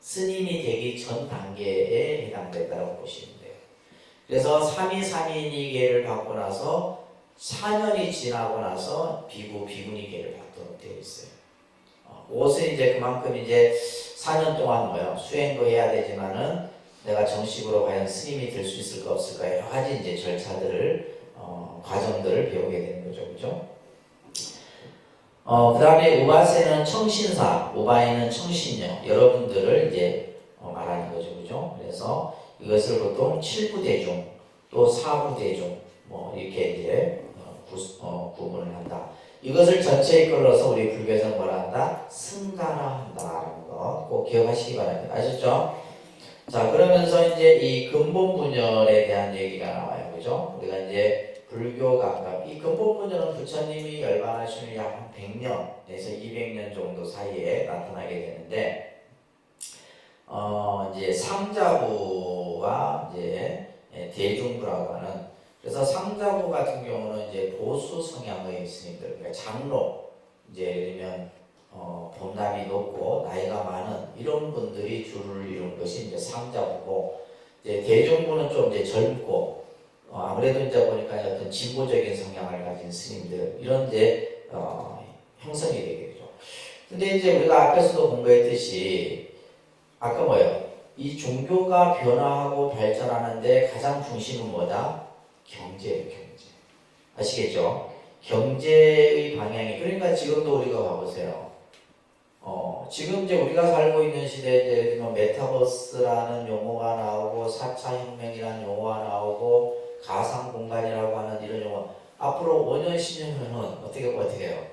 스님이 되기 전 단계에 해당된다고 보시면 돼요. 그래서 3위3인이계를 받고 나서 4년이 지나고 나서 비구, 비구니계를 받도록 되어 있어요. 그것은 이제 그만큼 이제 4년 동안 뭐요? 수행도 해야 되지만은 내가 정식으로 과연 스님이 될 수 있을까 없을까 여러 가지 이제 절차들을 과정들을 배우게 되는 거죠, 그죠? 그 다음에 우바세는 청신사, 우바이는 청신녀 여러분들을 이제 말하는 거죠, 그죠? 그래서 이것을 보통 7부대중 또 4부대중 뭐 이렇게 이제 구분을 한다. 이것을 전체에 끌어서 우리 불교에서 뭐라 한다? 승가라 한다라는 거 꼭 기억하시기 바랍니다. 아셨죠? 자, 그러면서 이제 이 근본 분열에 대한 얘기가 나와요, 그죠? 우리가 이제 불교가 그러니까 이 근본 분열은 부처님이 열반하시는 약 한 100년에서 200년 정도 사이에 나타나게 되는데, 이제 상자부와 이제 대중부라고 하는 그래서 상자부 같은 경우는 이제 보수 성향의 스님들, 그러니까 장로, 이제 예를 들면 법납이 높고 나이가 많은 이런 분들이 주를 이룬 것이 이제 상자부고, 이제 대중부는 좀 이제 젊고 아무래도 이제 보니까 어떤 진보적인 성향을 가진 스님들 이런 이제 형성이 되게 되죠. 근데 이제 우리가 앞에서도 공부했듯이 아까 뭐예요? 이 종교가 변화하고 발전하는데 가장 중심은 뭐다? 경제예요, 경제. 아시겠죠? 경제의 방향이 그러니까 지금도 우리가 봐보세요. 지금 이제 우리가 살고 있는 시대에 예를 들면 메타버스라는 용어가 나오고 4차 혁명이라는 용어가 나오고 가상 공간이라고 하는 이런 용어 앞으로 5년, 10년 후에는 어떻게 해요?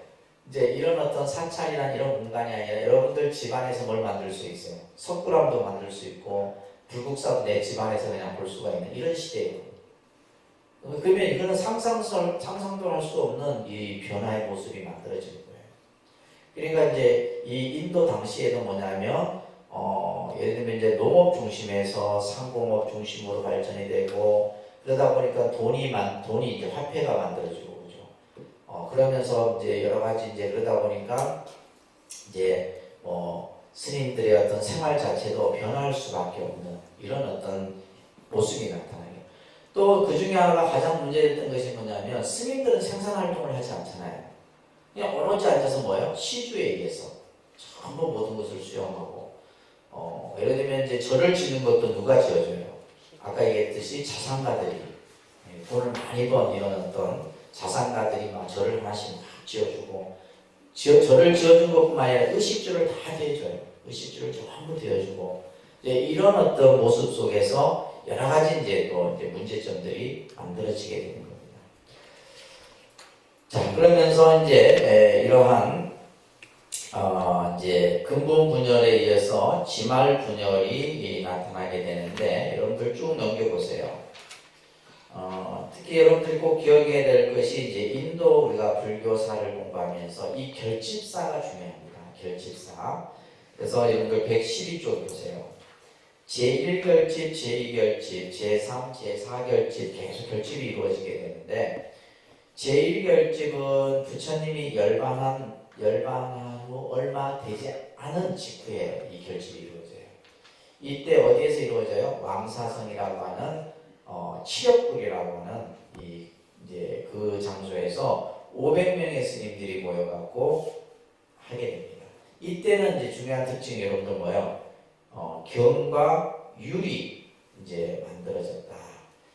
이제 이런 어떤 사찰이나 이런 공간이 아니라 여러분들 집안에서 뭘 만들 수 있어요. 석굴암도 만들 수 있고 불국사도 내 집안에서 그냥 볼 수가 있는 이런 시대예요. 그러면 이거는 상상도 할 수 없는 이 변화의 모습이 만들어지는 거예요. 그러니까 이제 이 인도 당시에도 뭐냐면 예를 들면 이제 농업 중심에서 상공업 중심으로 발전이 되고 그러다 보니까 돈이 이제 화폐가 만들어지고 그죠. 그러면서 이제 여러 가지 이제 그러다 보니까 이제 스님들의 어떤 생활 자체도 변화할 수밖에 없는 이런 어떤 모습이 나타나요. 또 그 중에 하나가 가장 문제됐던 것이 뭐냐면 스님들은 생산활동을 하지 않잖아요. 그냥 오로지 앉아서 뭐예요? 시주에 의해서 전부 모든 것을 수용하고 예를 들면 이제 절을 짓는 것도 누가 지어줘요? 아까 얘기했듯이 자산가들이 돈을 많이 번 이런 어떤 자산가들이 막 절을 하나씩 막 지어주고 절을 지어준 것뿐만 아니라 의식주를 다 대줘요. 의식주를 전부 대어주고 이런 어떤 모습 속에서 여러 가지 이제 또 이제 문제점들이 만들어지게 되는 겁니다. 자, 그러면서 이제 이러한 이제 근본 분열에 의해서 지말 분열이 나타나게 되는데 여러분들 쭉 넘겨보세요. 특히 여러분들이 꼭 기억해야 될 것이 이제 인도 우리가 불교사를 공부하면서 이 결집사가 중요합니다. 결집사. 그래서 여러분들 112쪽 보세요. 제1결집, 제2결집, 제3, 제4결집 계속 결집이 이루어지게 되는데 제1결집은 부처님이 열반한 후 얼마 되지 않은 직후에 이 결집이 이루어져요. 이때 어디에서 이루어져요? 왕사성이라고 하는 치역국이라고 하는 이제 그 장소에서 500명의 스님들이 모여갖고 하게 됩니다. 이때는 이제 중요한 특징이 여러분들 뭐예요? 경과 율이 이제 만들어졌다.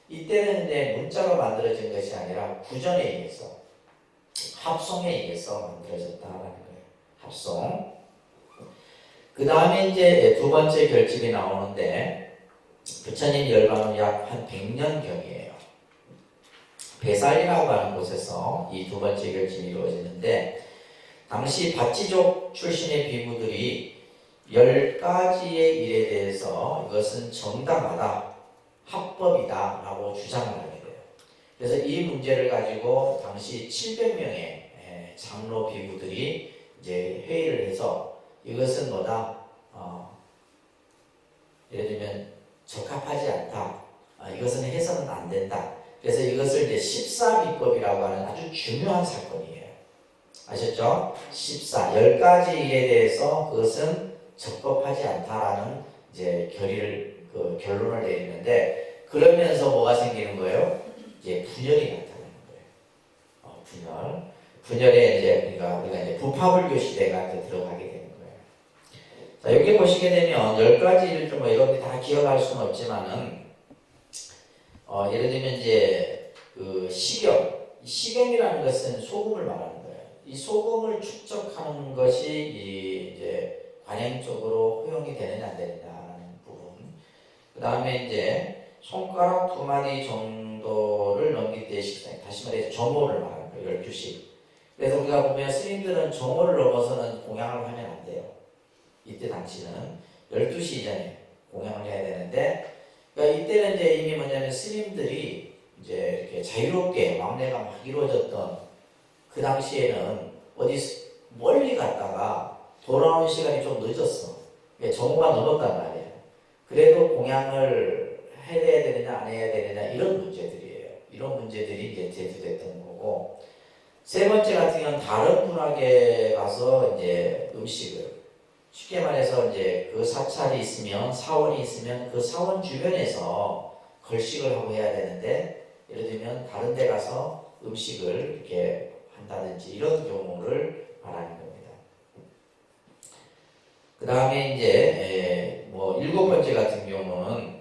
이때는 이제 문자로 만들어진 것이 아니라 구전에 의해서 합송에 의해서 만들어졌다라는 거예요. 합송. 그 다음에 이제 두 번째 결집이 나오는데 부처님 열반은 약 한 100년경이에요. 배살이라고 하는 곳에서 이 두 번째 결집이 이루어지는데 당시 밭지족 출신의 비구들이 10가지의 일에 대해서 이것은 정당하다, 합법이다 라고 주장을 하게 돼요. 그래서 이 문제를 가지고 당시 700명의 장로 비구들이 이제 회의를 해서 이것은 뭐다? 예를 들면 적합하지 않다. 이것은 해서는 안 된다. 그래서 이것을 이제 14비법이라고 하는 아주 중요한 사건이에요. 아셨죠? 10가지 일에 대해서 그것은 적법하지 않다라는 이제 결론을 내리는데 그러면서 뭐가 생기는 거예요? 이제 분열이 나타나는 거예요. 분열에 이제 우리가 이제 부파불교 시대가 이제 들어가게 되는 거예요. 자, 여기 보시게 되면 10가지를 좀 여러분들이 다 기억할 수는 없지만은 예를 들면 이제 그 시경이라는 것은 소금을 말하는 거예요. 이 소금을 축적하는 것이 이제 관행적으로 허용이 되느냐 안 되느냐라는 부분. 그 다음에 이제 손가락 2마디 정도를 넘길 때 식사. 다시 말해서 정오를 말하는 거예요. 12시. 그래서 우리가 보면 스님들은 정오를 넘어서는 공양을 하면 안 돼요. 이때 당시는 12시 이전에 공양을 해야 되는데 그러니까 이때는 이제 이미 뭐냐면 스님들이 이제 이렇게 자유롭게 왕래가 막 이루어졌던 그 당시에는 어디 멀리 갔다가 돌아오는 시간이 좀 늦었어. 정오가 넘었단 말이에요. 그래도 공양을 해야 되느냐 안 해야 되느냐 이런 문제들이에요. 이런 문제들이 이제 제기됐던 거고 세 번째 같은 경우는 다른 문학에 가서 이제 음식을 쉽게 말해서 이제 그 사찰이 있으면 사원이 있으면 그 사원 주변에서 걸식을 하고 해야 되는데 예를 들면 다른 데 가서 음식을 이렇게 한다든지 이런 경우를 말하는 겁니다. 그 다음에 이제 뭐 7번째 같은 경우는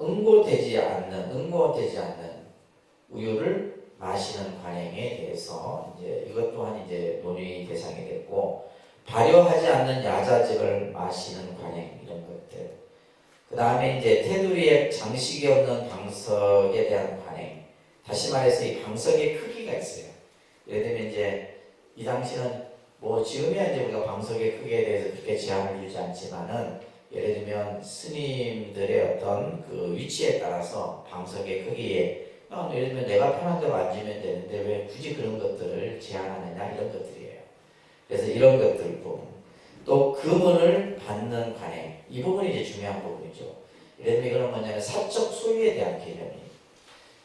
응고되지 않는 우유를 마시는 관행에 대해서 이제 이것 또한 이제 논의 대상이 됐고 발효하지 않는 야자즙을 마시는 관행 이런 것들. 그 다음에 이제 테두리에 장식이 없는 방석에 대한 관행. 다시 말해서 이 방석의 크기가 있어요. 예를 들면 이제 이 당시는 뭐 지금이야 이제 우리가 방석의 크기에 대해서 그렇게 제한을 주지 않지만은 예를 들면 스님들의 어떤 그 위치에 따라서 방석의 크기에 예를 들면 내가 편한 대로 앉으면 되는데 왜 굳이 그런 것들을 제한하느냐 이런 것들이에요. 그래서 이런 것들 부분 또 금은을 받는 관행 이 부분이 이제 중요한 부분이죠. 예를 들면 이거는 뭐냐면 사적 소유에 대한 개념이에요.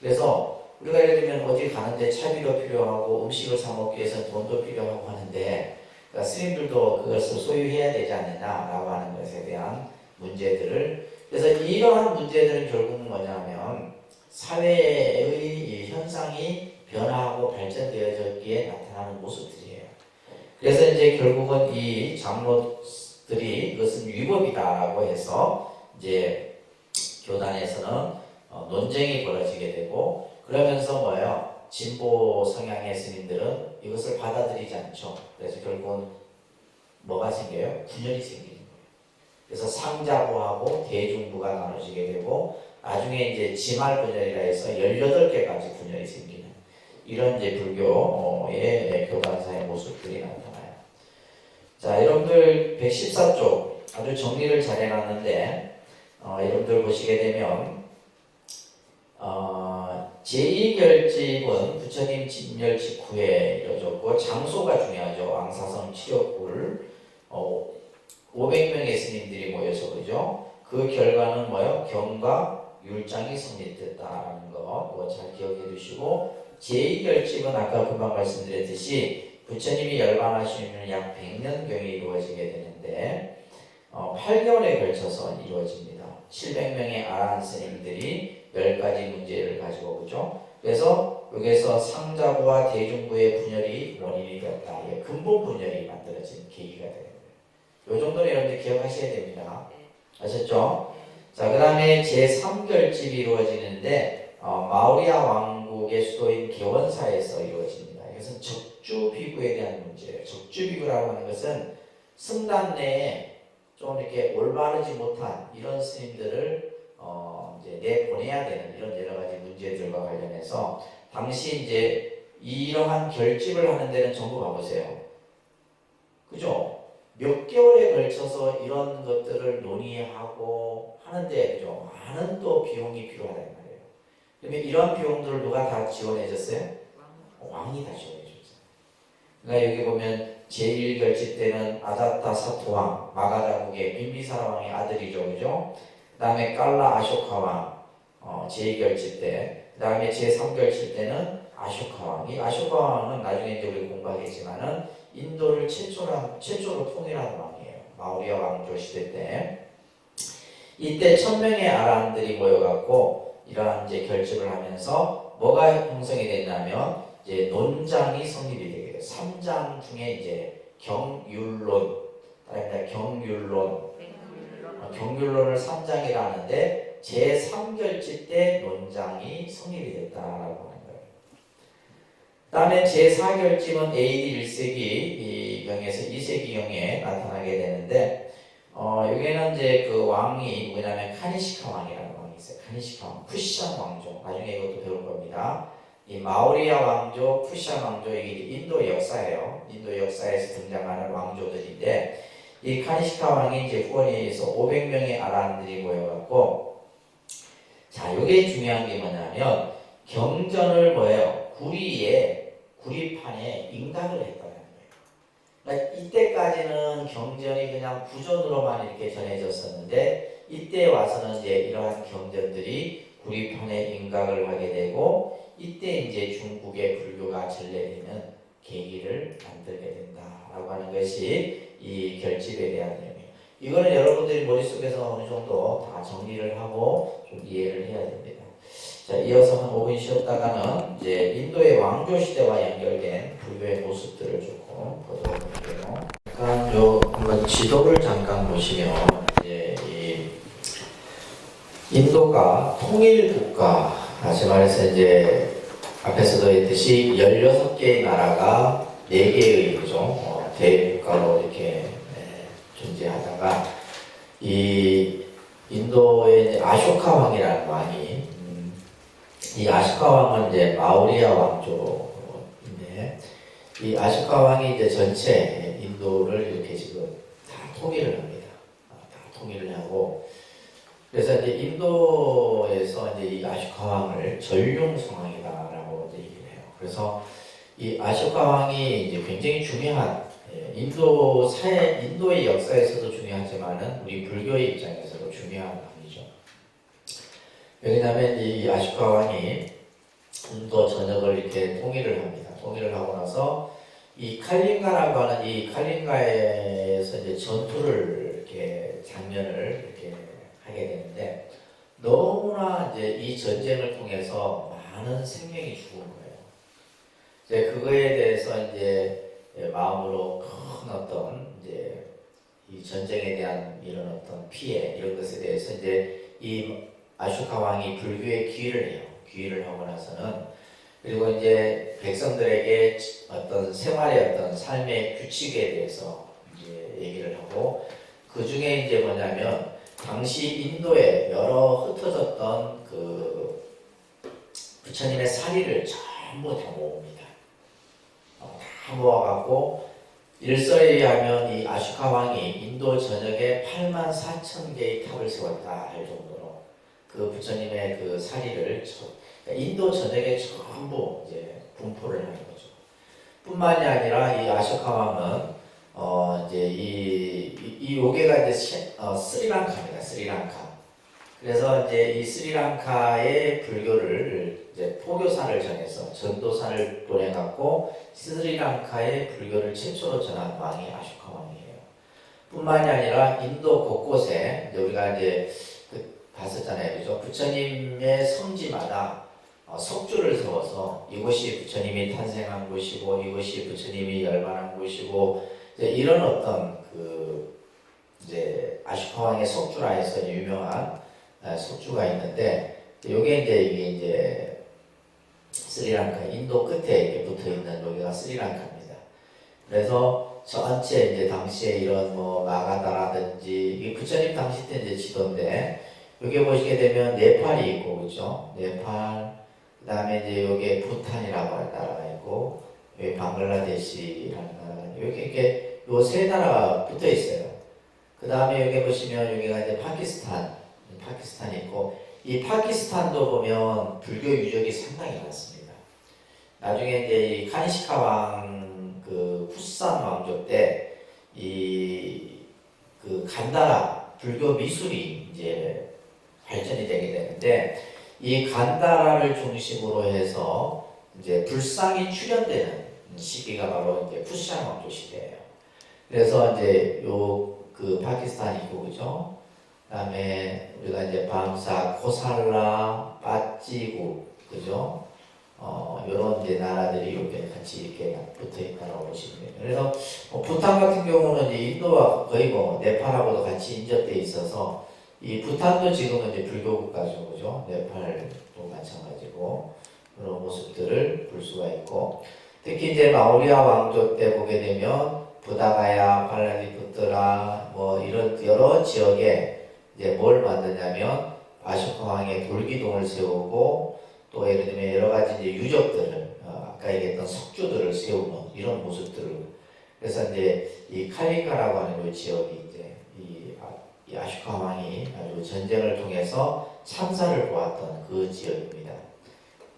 그래서 우리가 예를 들면 어디 가는데 차비도 필요하고 음식을 사 먹기 위해서 돈도 필요하고 하는데 그러니까 스님들도 그것을 소유해야 되지 않느냐라고 하는 것에 대한 문제들을 그래서 이러한 문제들은 결국은 뭐냐면 사회의 이 현상이 변화하고 발전되어졌기에 나타나는 모습들이에요. 그래서 이제 결국은 이 장로들이 이것은 위법이다라고 해서 이제 교단에서는 논쟁이 벌어지게 되고 그러면서 뭐예요? 진보 성향의 스님들은 이것을 받아들이지 않죠. 그래서 결국은 뭐가 생겨요? 분열이 생기는 거예요. 그래서 상자부하고 대중부가 나눠지게 되고 나중에 이제 지말 분열이라 해서 18개까지 분열이 생기는 이런 이제 불교의 교단사의 모습들이 나타나요. 자, 여러분들 114쪽 아주 정리를 잘 해놨는데 여러분들 보시게 되면 제2결집은 부처님 진멸 직후에 이루어졌고 장소가 중요하죠. 왕사성 치료굴 500명의 스님들이 모여서 그죠. 그 결과는 뭐요? 경과 율장이 성립됐다는 거 그거 잘 기억해 두시고 제2결집은 아까 금방 말씀드렸듯이 부처님이 열반하시면 약 100년경이 이루어지게 되는데 8개월에 걸쳐서 이루어집니다. 700명의 아라한 스님들이 10가지 문제를 가지고 오죠. 그래서 여기서 상자부와 대중부의 분열이 원인이 되었다. 근본 분열이 만들어진 계기가 되는 거예요. 이 정도는 여러분들 기억하셔야 됩니다. 아셨죠? 자, 그 다음에 제3결집이 이루어지는데 마우리아 왕국의 수도인 개원사에서 이루어집니다. 이것은 적주비구에 대한 문제예요. 적주비구라고 하는 것은 승단 내에 좀 이렇게 올바르지 못한 이런 스님들을 이제 내보내야 되는 이런 여러 가지 문제들과 관련해서 당시 이제 이러한 결집을 하는 데는 전부 봐보세요. 그죠? 몇 개월에 걸쳐서 이런 것들을 논의하고 하는데 그죠? 많은 또 비용이 필요하단 말이에요. 그러면 이런 비용들을 누가 다 지원해줬어요? 왕이 다 지원해줬어요. 그러니까 여기 보면 제1결집 때는 아다타 사토왕 마가다국의 빈비사라 왕의 아들이죠. 그죠? 그 다음에 깔라 아쇼카 왕 제2결집 때, 그 다음에 제3결집 때는 아쇼카 왕. 이 아쇼카 왕은 나중에 이제 우리 공부하겠지만은 인도를 최초로 통일한 왕이에요. 마우리아 왕조 시대 때. 이때 1000명의 아라한들이 모여갖고 이러한 이제 결집을 하면서 뭐가 형성이 됐냐면 이제 논장이 성립이 되게 돼요. 3장 중에 이제 경율론, 경율론을 3장이라 하는데 제3결집 때 논장이 성립이 됐다라고 하는 거예요. 그 다음에 제4결집은 AD 1세기 경에서 2세기경에 나타나게 되는데 여기에는 이제 그 왕이 뭐냐면 카니시카 왕이라는 왕이 있어요. 카니시카 왕, 푸시안 왕조. 나중에 이것도 배울 겁니다. 이 마우리아 왕조, 푸시안 왕조 이게 인도 역사예요. 인도 역사에서 등장하는 왕조들인데 이 카니시카 왕이 이제 후원에 의해서 500명의 아라한들이 모여갖고 자, 요게 중요한 게 뭐냐면 경전을 뭐예요? 구리판에 인각을 했다는 거예요. 그러니까 이때까지는 경전이 그냥 구전으로만 이렇게 전해졌었는데 이때 와서는 이제 이러한 경전들이 구리판에 인각을 하게 되고 이때 이제 중국의 불교가 전래되는 계기를 만들게 된다라고 하는 것이 이 결집에 대한 내용이에요. 이거는 여러분들이 머릿속에서 어느 정도 다 정리를 하고 좀 이해를 해야 됩니다. 자, 이어서 한 5분 쉬었다가는 이제 인도의 왕조 시대와 연결된 불교의 모습들을 조금 보도록 할게요. 잠깐 한번 지도를 잠깐 보시면 이제 이 인도가 통일 국가, 다시 말해서 이제 앞에서도 했듯이 16개의 나라가 4개의 그죠? 대국가로 이렇게 존재하다가 이 인도의 이제 아쇼카 왕이라는 왕이 이 아쇼카 왕은 이제 마우리아 왕조인데 이 아쇼카 왕이 이제 전체 인도를 이렇게 지금 다 통일을 합니다. 다 통일을 하고, 그래서 이제 인도에서 이제 이 아쇼카 왕을 전룡성왕이다라고 얘기를 해요. 그래서 이 아쇼카 왕이 이제 굉장히 중요한, 인도의 역사에서도 중요하지만은 우리 불교의 입장에서도 중요한 왕이죠. 왜냐하면 이 아쇼카 왕이 인도 전역을 이렇게 통일을 합니다. 통일을 하고 나서 이 칼링가라고 하는 이 칼링가에서 이제 전투를 이렇게 장면을 이렇게 하게 되는데, 너무나 이제 이 전쟁을 통해서 많은 생명이 죽은 거예요. 이제 그거에 대해서 이제 마음으로 큰 어떤 이제 이 전쟁에 대한 이런 어떤 피해 이런 것에 대해서 이제 이 아쇼카 왕이 불교에 귀의를 해요. 귀의를 하고 나서는, 그리고 이제 백성들에게 어떤 생활의 어떤 삶의 규칙에 대해서 이제 얘기를 하고, 그 중에 이제 뭐냐면 당시 인도에 여러 흩어졌던 그 부처님의 사리를 전부 다 모읍니다. 다 모아갖고 일설에 의하면 이 아쇼카 왕이 인도 전역에 84,000개의 탑을 세웠다 할 정도로 그 부처님의 그 사리를 인도 전역에 전부 이제 분포를 하는 거죠. 뿐만이 아니라 이 아쇼카 왕은 이제 이 요괴가 이제 스리랑카입니다. 스리랑카. 그래서 이제 이 스리랑카의 불교를 이제 포교사를 정해서 전도사를 보내갖고 스리랑카의 불교를 최초로 전한 왕이 아쇼카 왕이에요. 뿐만이 아니라 인도 곳곳에 우리가 이제 봤었잖아요, 그죠? 부처님의 성지마다 석주를 세워서 이곳이 부처님이 탄생한 곳이고 이곳이 부처님이 열반한 곳이고 이런 어떤 그 이제 아쇼카 왕의 석주라 해서 유명한 석주가 있는데, 이게 이제 스리랑카 인도 끝에 이렇게 붙어 있는 여기가 스리랑카입니다. 그래서 전체 이제 당시에 이런 뭐 마가다라든지 이 부처님 당시 때 이제 지도인데, 여기 보시게 되면 네팔이 있고 그죠? 네팔, 그 다음에 이제 여기에 부탄이라고 하는 나라가 있고, 여기 방글라데시라는 나라가 있고, 여기 이렇게 요 세 나라가 붙어 있어요. 그 다음에 여기 보시면 여기가 이제 파키스탄이 있고, 이 파키스탄도 보면 불교 유적이 상당히 많습니다. 나중에 이제 이 카니시카 왕, 그 후산 왕조 때 이 그 간다라 불교 미술이 이제 발전이 되게 되는데, 이 간다라를 중심으로 해서 이제 불상이 출현되는 시기가 바로 이제 푸시안 왕조 시대예요. 그래서 이제 요 그 파키스탄이 있고 그죠? 그다음에 우리가 이제 밤사, 코살라, 빠찌구 그죠? 이런 이제 나라들이 이렇게 같이 이렇게 붙어 있다고 보시면 돼요. 그래서 부탄 같은 경우는 이제 인도와 거의 뭐 네팔하고도 같이 인접돼 있어서, 이 부탄도 지금은 이제 불교 국가죠, 그죠? 네팔도 마찬가지고 그런 모습들을 볼 수가 있고, 특히 이제 마우리아 왕조 때 보게 되면 부다가야, 팔라디푸트라 뭐 이런 여러 지역에 이제 뭘 만드냐면 아쇼카 왕의 돌기둥을 세우고, 또 예를 들면 여러 가지 이제 유적들을 아까 얘기했던 석주들을 세우는 이런 모습들을, 그래서 이제 이 칼링가라고 하는 이 지역이 이제 이 아쇼카 왕이 아주 전쟁을 통해서 참사를 보았던 그 지역입니다.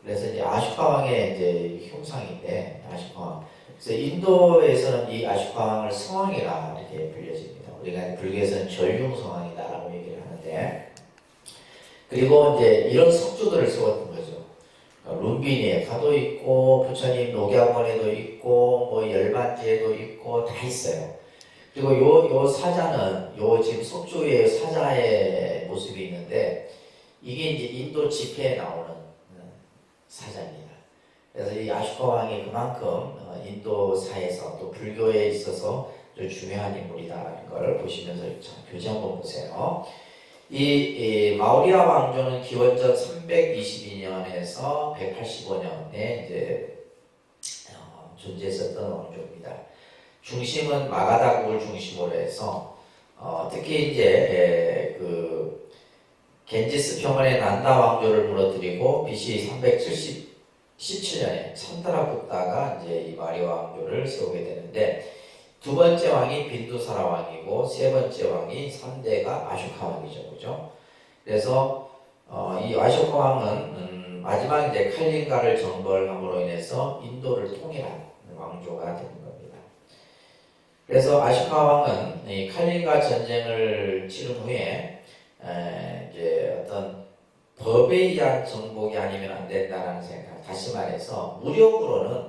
그래서 이제 아쇼카 왕의 이제 흉상인데 아쇼카 왕. 그래서 인도에서는 이 아쇼카 왕을 성왕이라 이렇게 불려집니다. 우리가 불교에서는 전룡성왕이다라고 얘기를 하는데, 그리고 이제 이런 석주들을 세웠던 거죠. 룸비니에 가도 있고 부처님 녹야원에도 있고 뭐 열반지에도 있고 다 있어요. 그리고 요 사자는 요 지금 석주의 사자의 모습이 있는데, 이게 이제 인도 지폐에 나오는 사자입니다. 그래서 이 아쇼카 왕이 그만큼 인도사에서 또 불교에 있어서 아주 중요한 인물이다라는 걸 보시면서 교재 한번 보세요. 이 마우리아 왕조는 기원전 322년에서 185년에 이제 존재했었던 왕조입니다. 중심은 마가다국을 중심으로 해서 특히 이제 그 겐지스 평원의 난다 왕조를 무너뜨리고 BC 17년에 찬타라쿠타가 이제 이 마리아 왕조를 세우게 되는데 두 번째 왕이 빈두사라 왕이고 세 번째 왕이 3대가 아쇼카 왕이죠, 그죠? 그래서 이 아쇼카 왕은 마지막 이제 칼린가를 정벌함으로 인해서 인도를 통일한 왕조가 되는 겁니다. 그래서 아쇼카 왕은 이 칼린가 전쟁을 치른 후에 이제 어떤 법에 의한 정복이 아니면 안 된다는 생각. 다시 말해서 무력으로는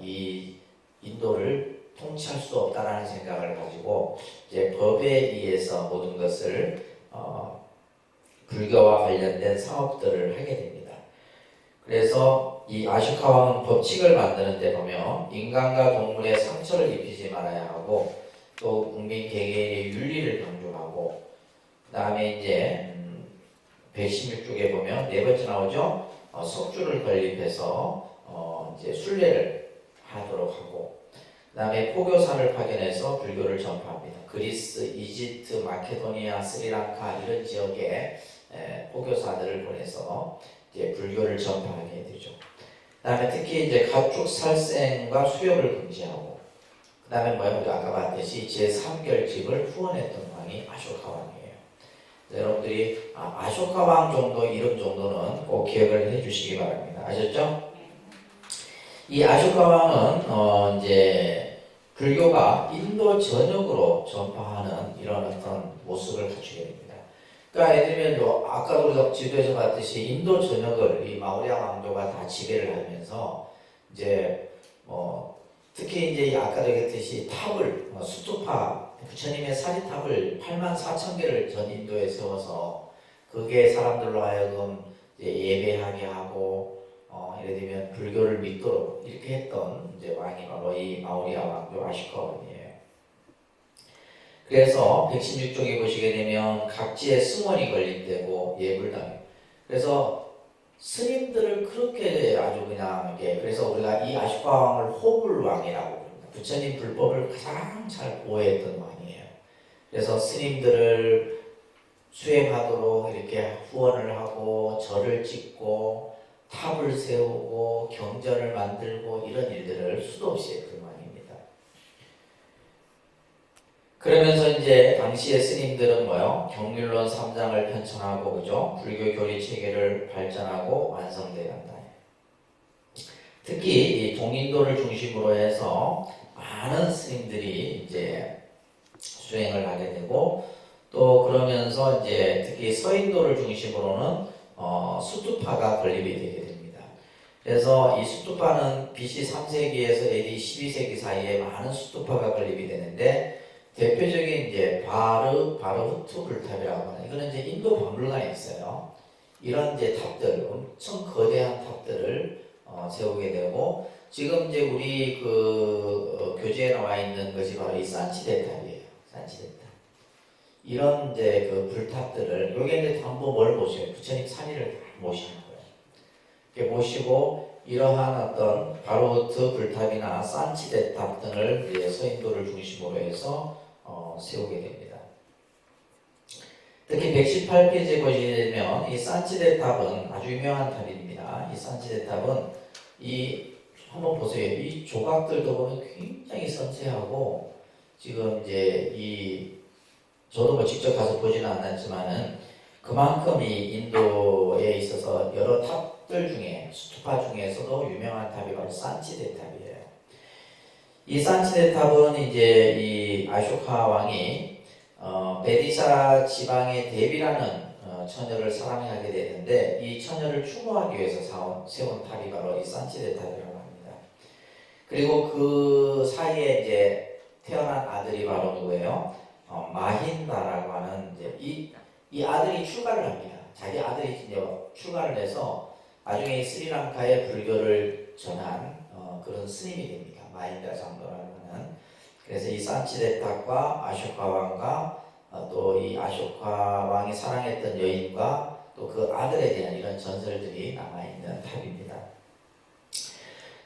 이 인도를 통치할 수 없다라는 생각을 가지고 이제 법에 의해서 모든 것을 불교와 관련된 사업들을 하게 됩니다. 그래서 이 아쇼카 왕은 법칙을 만드는 데 보면 인간과 동물에 상처를 입히지 말아야 하고 또 국민 개개인의 윤리를 강조하고 그 다음에 이제 116쪽에 보면 네 번째 나오죠. 석주를 건립해서 이제 순례를 하도록 하고 그 다음에 포교사를 파견해서 불교를 전파합니다. 그리스, 이집트, 마케도니아, 스리랑카 이런 지역에 포교사들을 보내서 이제 불교를 전파하게 되죠. 그 다음에 특히 이제 가축 살생과 수욕을 금지하고 그 다음에 뭐야 우리가 아까 봤듯이 제3결집을 후원했던 왕이 아쇼카 왕이에요. 여러분들이 아쇼카 왕 정도 이름 정도는 꼭 기억을 해주시기 바랍니다. 아셨죠? 이 아쇼카 왕은 이제 불교가 인도 전역으로 전파하는 이런 어떤 모습을 갖추게 됩니다. 그러니까 예를 들면 아까 우리가 지도에서 봤듯이 인도 전역을 이 마우리아 왕조가 다 지배를 하면서 이제 특히 이제 아까도 얘기했듯이 탑을 수투파 부처님의 사리탑을 84,000개를 전 인도에 세워서 그게 사람들로 하여금 이제 예배하게 하고 예를 들면 불교를 믿도록 이렇게 했던 이제 왕이 바로 이 마우리아 왕조 아쇼카 왕이에요. 그래서 116쪽에 보시게 되면 각지에 승원이 건립되고 예불당이 그래서 스님들을 그렇게 아주 그냥 이렇게 그래서 우리가 이 아쇼카 왕을 호불왕이라고 부릅니다. 부처님 불법을 가장 잘 보호했던 왕이에요. 그래서 스님들을 수행하도록 이렇게 후원을 하고 절을 짓고 탑을 세우고 경전을 만들고 이런 일들을 수도 없이 했던 왕입니다. 그러면서 이제 당시의 스님들은 뭐요? 경륜론 3장을 편찬하고 그죠? 불교 교리 체계를 발전하고 완성되어 간다. 특히 이 동인도를 중심으로 해서 많은 스님들이 이제 수행을 하게 되고 또 그러면서 이제 특히 서인도를 중심으로는 수투파가 건립이 되게 됩니다. 그래서 이 수투파는 BC 3세기에서 AD 12세기 사이에 많은 수투파가 건립이 되는데 대표적인 이제 바르후투 불탑이라고 하는 이거는 이제 인도 박물관에 있어요. 이런 이제 탑들 엄청 거대한 탑들을 세우게 되고 지금 이제 우리 그 교재에 나와 있는 것이 바로 이 산치대탑이에요. 산치대탑. 이런 이제 그 불탑들을 여기 이제 한번 뭘 보세요. 부처님 사리를 모시는 거예요. 이렇게 모시고 이러한 어떤 바로우트 불탑이나 산치대탑 등을 이제 서인도를 중심으로 해서 세우게 됩니다. 특히 118페이지에 보시게 되면 이 산치대탑은 아주 유명한 탑입니다. 이 산치대탑은 한번 보세요. 이 조각들도 보면 굉장히 섬세하고 지금 이제 저도 뭐 직접 가서 보지는 않았지만은 그만큼 이 인도에 있어서 여러 탑들 중에 수투파 중에서도 유명한 탑이 바로 산치대탑이에요. 이 산치대탑은 이제 이 아쇼카 왕이 베디사 지방의 데비라는 처녀를 사랑하게 되는데 이 처녀를 추모하기 위해서 세운 탑이 바로 이 산치대탑이라고 합니다. 그리고 그 사이에 이제 태어난 아들이 바로 누구예요? 마힌다라고 하는 이제 이 아들이 출가를 합니다. 자기 아들이 이제 출가를 해서 나중에 스리랑카의 불교를 전한 그런 스님이 됩니다. 마힌다 장로라고 하는. 그래서 이 산치대탑과 아쇼카 왕과 또 이 아쇼카 왕이 사랑했던 여인과 또 그 아들에 대한 이런 전설들이 남아있는 탑입니다.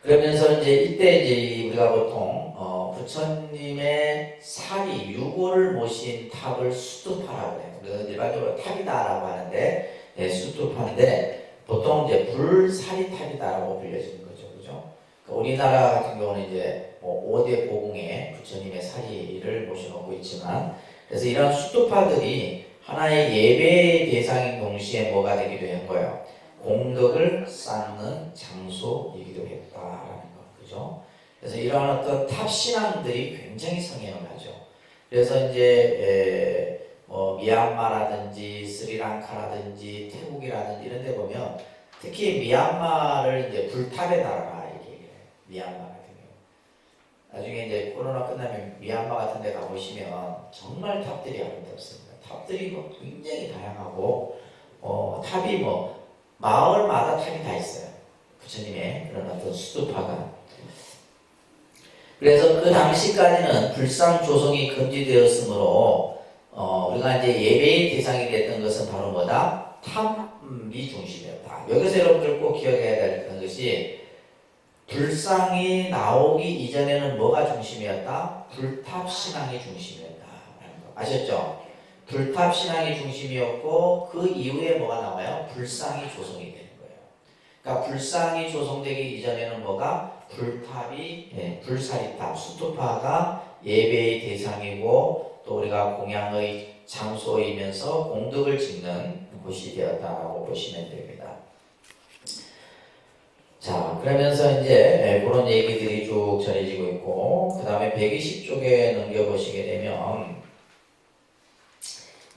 그러면서 이제 이때 이제 우리가 보통 부처님의 사리 유고를 모신 탑을 수투파라고 해요. 그래서 일반적으로 탑이다라고 하는데 수투파인데 보통 이제 불사리탑이다라고 불려지는 거죠, 그죠? 그러니까 우리나라 같은 경우는 이제 뭐 5대 보궁에 부처님의 사리를 모셔놓고 있지만, 그래서 이런 수도파들이 하나의 예배의 대상인 동시에 뭐가 되기도 한 거예요. 공덕을 쌓는 장소이기도 했다라는 거, 그죠? 그래서 이러한 어떤 탑 신앙들이 굉장히 성행을 하죠. 그래서 이제 뭐 미얀마라든지 스리랑카라든지 태국이라든지 이런 데 보면 특히 미얀마를 이제 불탑의 나라가 이렇게 얘기해요. 미얀마 같은 경우. 나중에 이제 코로나 끝나면 미얀마 같은 데 가보시면 정말 탑들이 아름답습니다. 탑들이 뭐 굉장히 다양하고 탑이 뭐 마을마다 탑이 다 있어요. 부처님의 그런 어떤 수도파가. 그래서 그 당시까지는 불상 조성이 금지되었으므로 우리가 이제 예배의 대상이 됐던 것은 바로 뭐다? 탑이 중심이었다. 여기서 여러분들 꼭 기억해야 될 것이 불상이 나오기 이전에는 뭐가 중심이었다? 불탑 신앙이 중심이었다. 아셨죠? 불탑 신앙이 중심이었고 그 이후에 뭐가 나와요? 불상이 조성이 되는 거예요. 그러니까 불상이 조성되기 이전에는 뭐가? 불탑이 불사리탑, 수투파가 예배의 대상이고 또 우리가 공양의 장소이면서 공덕을 짓는 곳이 되었다라고 보시면 됩니다. 자, 그러면서 이제 그런 얘기들이 쭉 전해지고 있고, 그 다음에 120쪽에 넘겨보시게 되면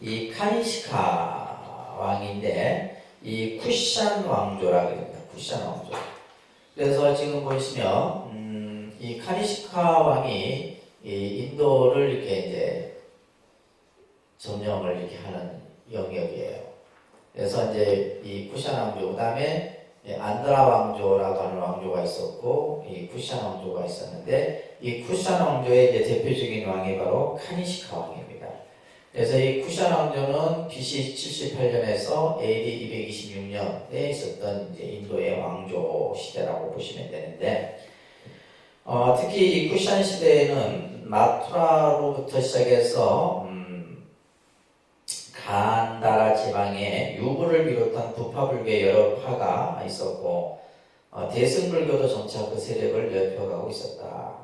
이 카니시카 왕인데 이 쿠샨 왕조라고 합니다. 쿠샨 왕조. 그래서 지금 보시면 이 카니시카 왕이 이 인도를 이렇게 이제 점령을 이렇게 하는 영역이에요. 그래서 이제 이 쿠샨 왕조, 그다음에 안드라 왕조라고 하는 왕조가 있었고 이 쿠샨 왕조가 있었는데 이 쿠샨 왕조의 이제 대표적인 왕이 바로 카니시카 왕입니다. 그래서 이 쿠샨 왕조는 BC 78년에서 AD 226년에 있었던 이제 인도의 왕조 시대라고 보시면 되는데, 특히 이 쿠샨 시대에는 마투라로부터 시작해서 간다라 지방에 유부를 비롯한 부파불교의 여러 파가 있었고 대승불교도 점차 그 세력을 넓혀가고 있었다.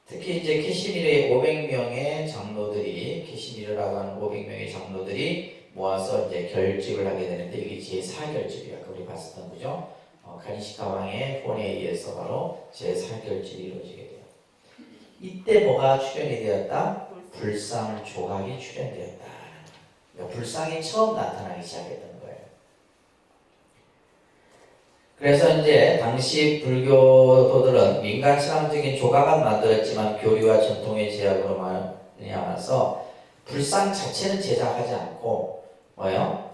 특히 이제 캐시미르의 500명의 장로들이, 캐시미르라고 하는 500명의 장로들이 모아서 이제 결집을 하게 되는데 이게 제4결집이야. 우리 봤었던 거죠. 카니시카 왕의 후원에 의해서 바로 제4결집이 이루어지게 돼요. 이때 뭐가 출현이 되었다? 불상 조각이 출현되었다. 그러니까 불상이 처음 나타나기 시작했던 거예요. 그래서 이제 당시 불교도들은 민간 신앙적인 조각은 만들었지만 교리와 전통의 제약으로 말미암아서 불상 자체는 제작하지 않고 뭐요?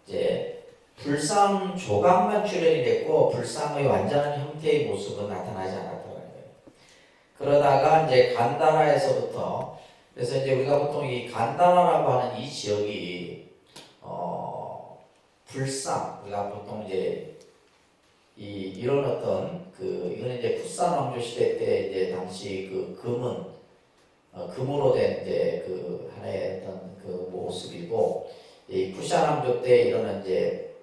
이제 불상 조각만 출현이 됐고 불상의 완전한 형태의 모습은 나타나지 않았다는 거예요. 그러다가 이제 간다라에서부터, 그래서 이제 우리가 보통 이 간다라라고 하는 이 지역이 불상, 우리가 보통 이제 이런 어떤 이거는 이제 푸산 왕조 시대 때 이제 당시 금으로 된 이제 하나의 어떤 모습이고, 이 푸산 왕조 때 이런 이제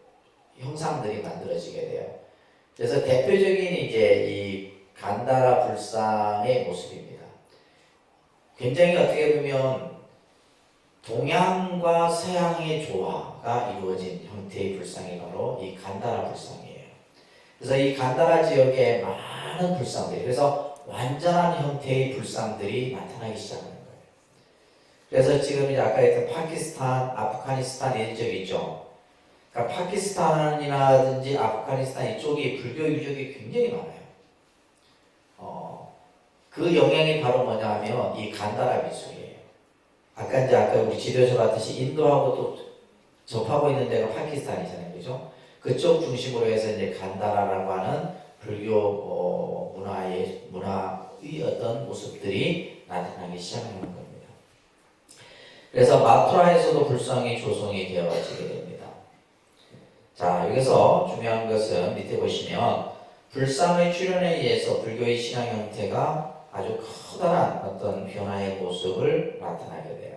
형상들이 만들어지게 돼요. 그래서 대표적인 이제 이 간다라 불상의 모습입니다. 굉장히 어떻게 보면 동양과 서양의 조화가 이루어진 형태의 불상이 바로 이 간다라 불상이에요. 그래서 이 간다라 지역에 많은 불상들이, 그래서 완전한 형태의 불상들이 나타나기 시작하는 거예요. 그래서 지금 이제 아까 했던 파키스탄, 아프가니스탄 이런 지역이 있죠. 그러니까 파키스탄이라든지 아프가니스탄 이쪽이 불교 유적이 굉장히 많아요. 그 영향이 바로 뭐냐 하면 이 간다라 미술이에요. 아까 우리 지도에서 봤듯이 인도하고 또 접하고 있는 데가 파키스탄이잖아요. 그죠? 그쪽 중심으로 해서 이제 간다라라고 하는 불교 문화의 어떤 모습들이 나타나기 시작하는 겁니다. 그래서 마투라에서도 불상이 조성이 되어지게 됩니다. 자, 여기서 중요한 것은 밑에 보시면 불상의 출현에 의해서 불교의 신앙 형태가 아주 커다란 어떤 변화의 모습을 나타나게 돼요.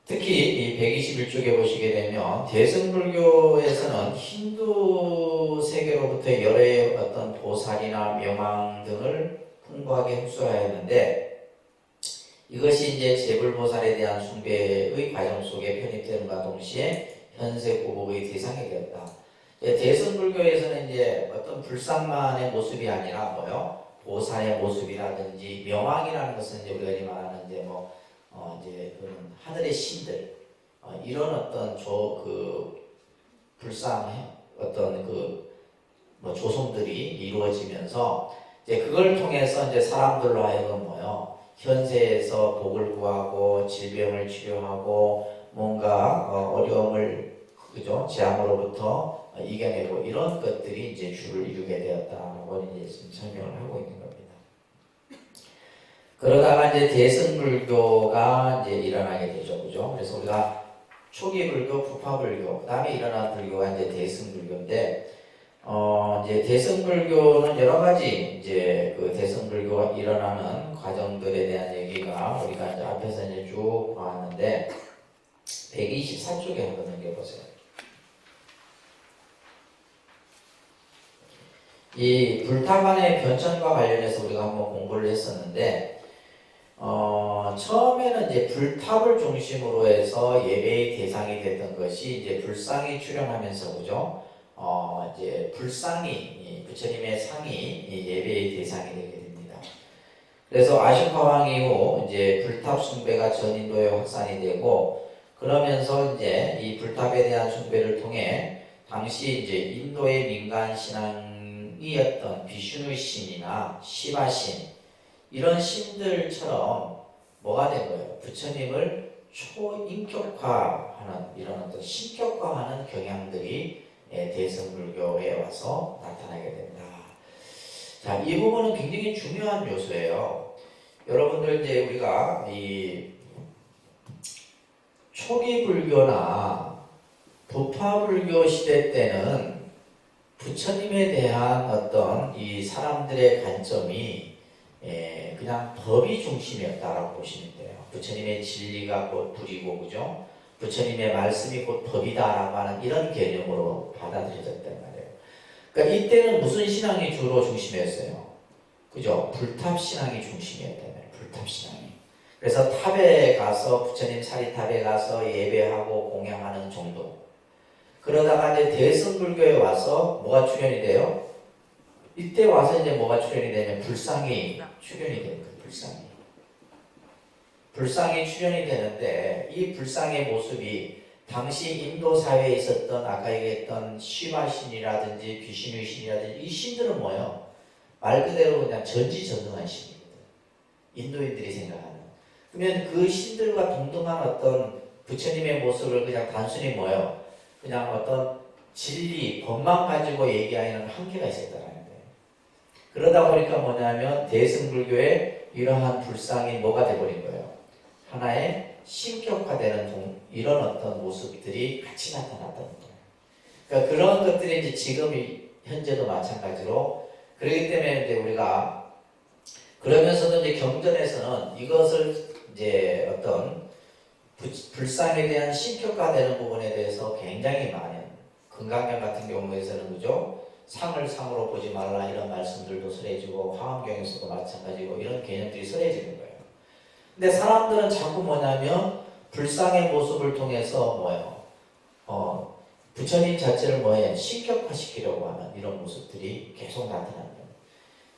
특히 이 121쪽에 보시게 되면 대승불교에서는 힌두 세계로부터 여러 어떤 보살이나 명왕 등을 풍부하게 흡수하였는데 이것이 이제 재불보살에 대한 숭배의 과정 속에 편입되는과 동시에 현세 구복의 대상이 되었다. 대승불교에서는 이제 어떤 불상만의 모습이 아니라 뭐요? 보살의 모습이라든지 명왕이라는 것은 이제 우리가 지금 말하는 이제 이제 그런 하늘의 신들 이런 어떤 불상 어떤 조성들이 이루어지면서 이제 그걸 통해서 이제 사람들로 하여금 현세에서 복을 구하고 질병을 치료하고 뭔가 어려움을 그죠 재앙으로부터 이겨내고 이런 것들이 이제 주를 이루게 되었다라고 이제 지금 설명을 하고 있는 겁니다. 그러다가 이제 대승불교가 이제 일어나게 되죠, 그죠? 그래서 우리가 초기 불교, 부파불교, 그다음에 일어난 불교가 이제 대승불교인데, 이제 대승불교는 여러 가지 이제 그 대승불교가 일어나는 과정들에 대한 얘기가 우리가 이제 앞에서 이제 쭉 봐왔는데, 124쪽에 한번 넘겨보세요. 이 불타관의 변천과 관련해서 우리가 한번 공부를 했었는데, 처음에는 이제 불탑을 중심으로 해서 예배의 대상이 됐던 것이 이제 불상이 출현하면서 그죠? 이제 불상이 부처님의 상이 예배의 대상이 되게 됩니다. 그래서 아쇼카 왕 이후 이제 불탑 숭배가 전 인도에 확산이 되고 그러면서 이제 이 불탑에 대한 숭배를 통해 당시 이제 인도의 민간 신앙이었던 비슈누 신이나 시바 신 이런 신들처럼 뭐가 된 거예요? 부처님을 초인격화하는 이런 어떤 신격화하는 경향들이 대승불교에 와서 나타나게 됩니다. 자, 이 부분은 굉장히 중요한 요소예요. 여러분들 이제 우리가 이 초기 불교나 부파불교 시대 때는 부처님에 대한 어떤 이 사람들의 관점이 그냥 법이 중심이었다라고 보시면 돼요. 부처님의 진리가 곧 불이고, 그죠? 부처님의 말씀이 곧 법이다라고 하는 이런 개념으로 받아들여졌단 말이에요. 그러니까 이때는 무슨 신앙이 주로 중심이었어요? 그죠? 불탑 신앙이 중심이었단 말이에요. 불탑 신앙이. 그래서 탑에 가서 부처님 사리탑에 가서 예배하고 공양하는 정도. 그러다가 이제 대승불교에 와서 뭐가 출현이 돼요? 이때 와서 이제 뭐가 출현이 되면 불상이 출현이 되는 거예요. 불상이 출현이 되는데 이 불상의 모습이 당시 인도 사회에 있었던 아까 얘기했던 시바 신이라든지 비시누 신이라든지 이 신들은 뭐예요? 말 그대로 그냥 전지전능한 신이거든. 인도인들이 생각하는. 그러면 그 신들과 동등한 어떤 부처님의 모습을 그냥 단순히 뭐예요? 그냥 어떤 진리, 법만 가지고 얘기하는 한계가 있었다라는 거예요. 그러다 보니까 뭐냐면 대승불교의 이러한 불상이 뭐가 돼버린 거예요? 하나의 신격화되는 이런 어떤 모습들이 같이 나타났다는 거예요. 그러니까 그런 것들이 이제 지금 현재도 마찬가지로 그렇기 때문에 이제 우리가 그러면서도 이제 경전에서는 이것을 이제 어떤 불상에 대한 신격화되는 부분에 대해서 굉장히 많은 금강경 같은 경우에서는 그죠? 상을 상으로 보지 말라 이런 말씀들도 설해지고 화엄경에서도 마찬가지고 이런 개념들이 설해지는 거예요. 근데 사람들은 자꾸 뭐냐면 불상의 모습을 통해서 뭐예요? 부처님 자체를 뭐예요? 신격화시키려고 하는 이런 모습들이 계속 나타나는 거예요.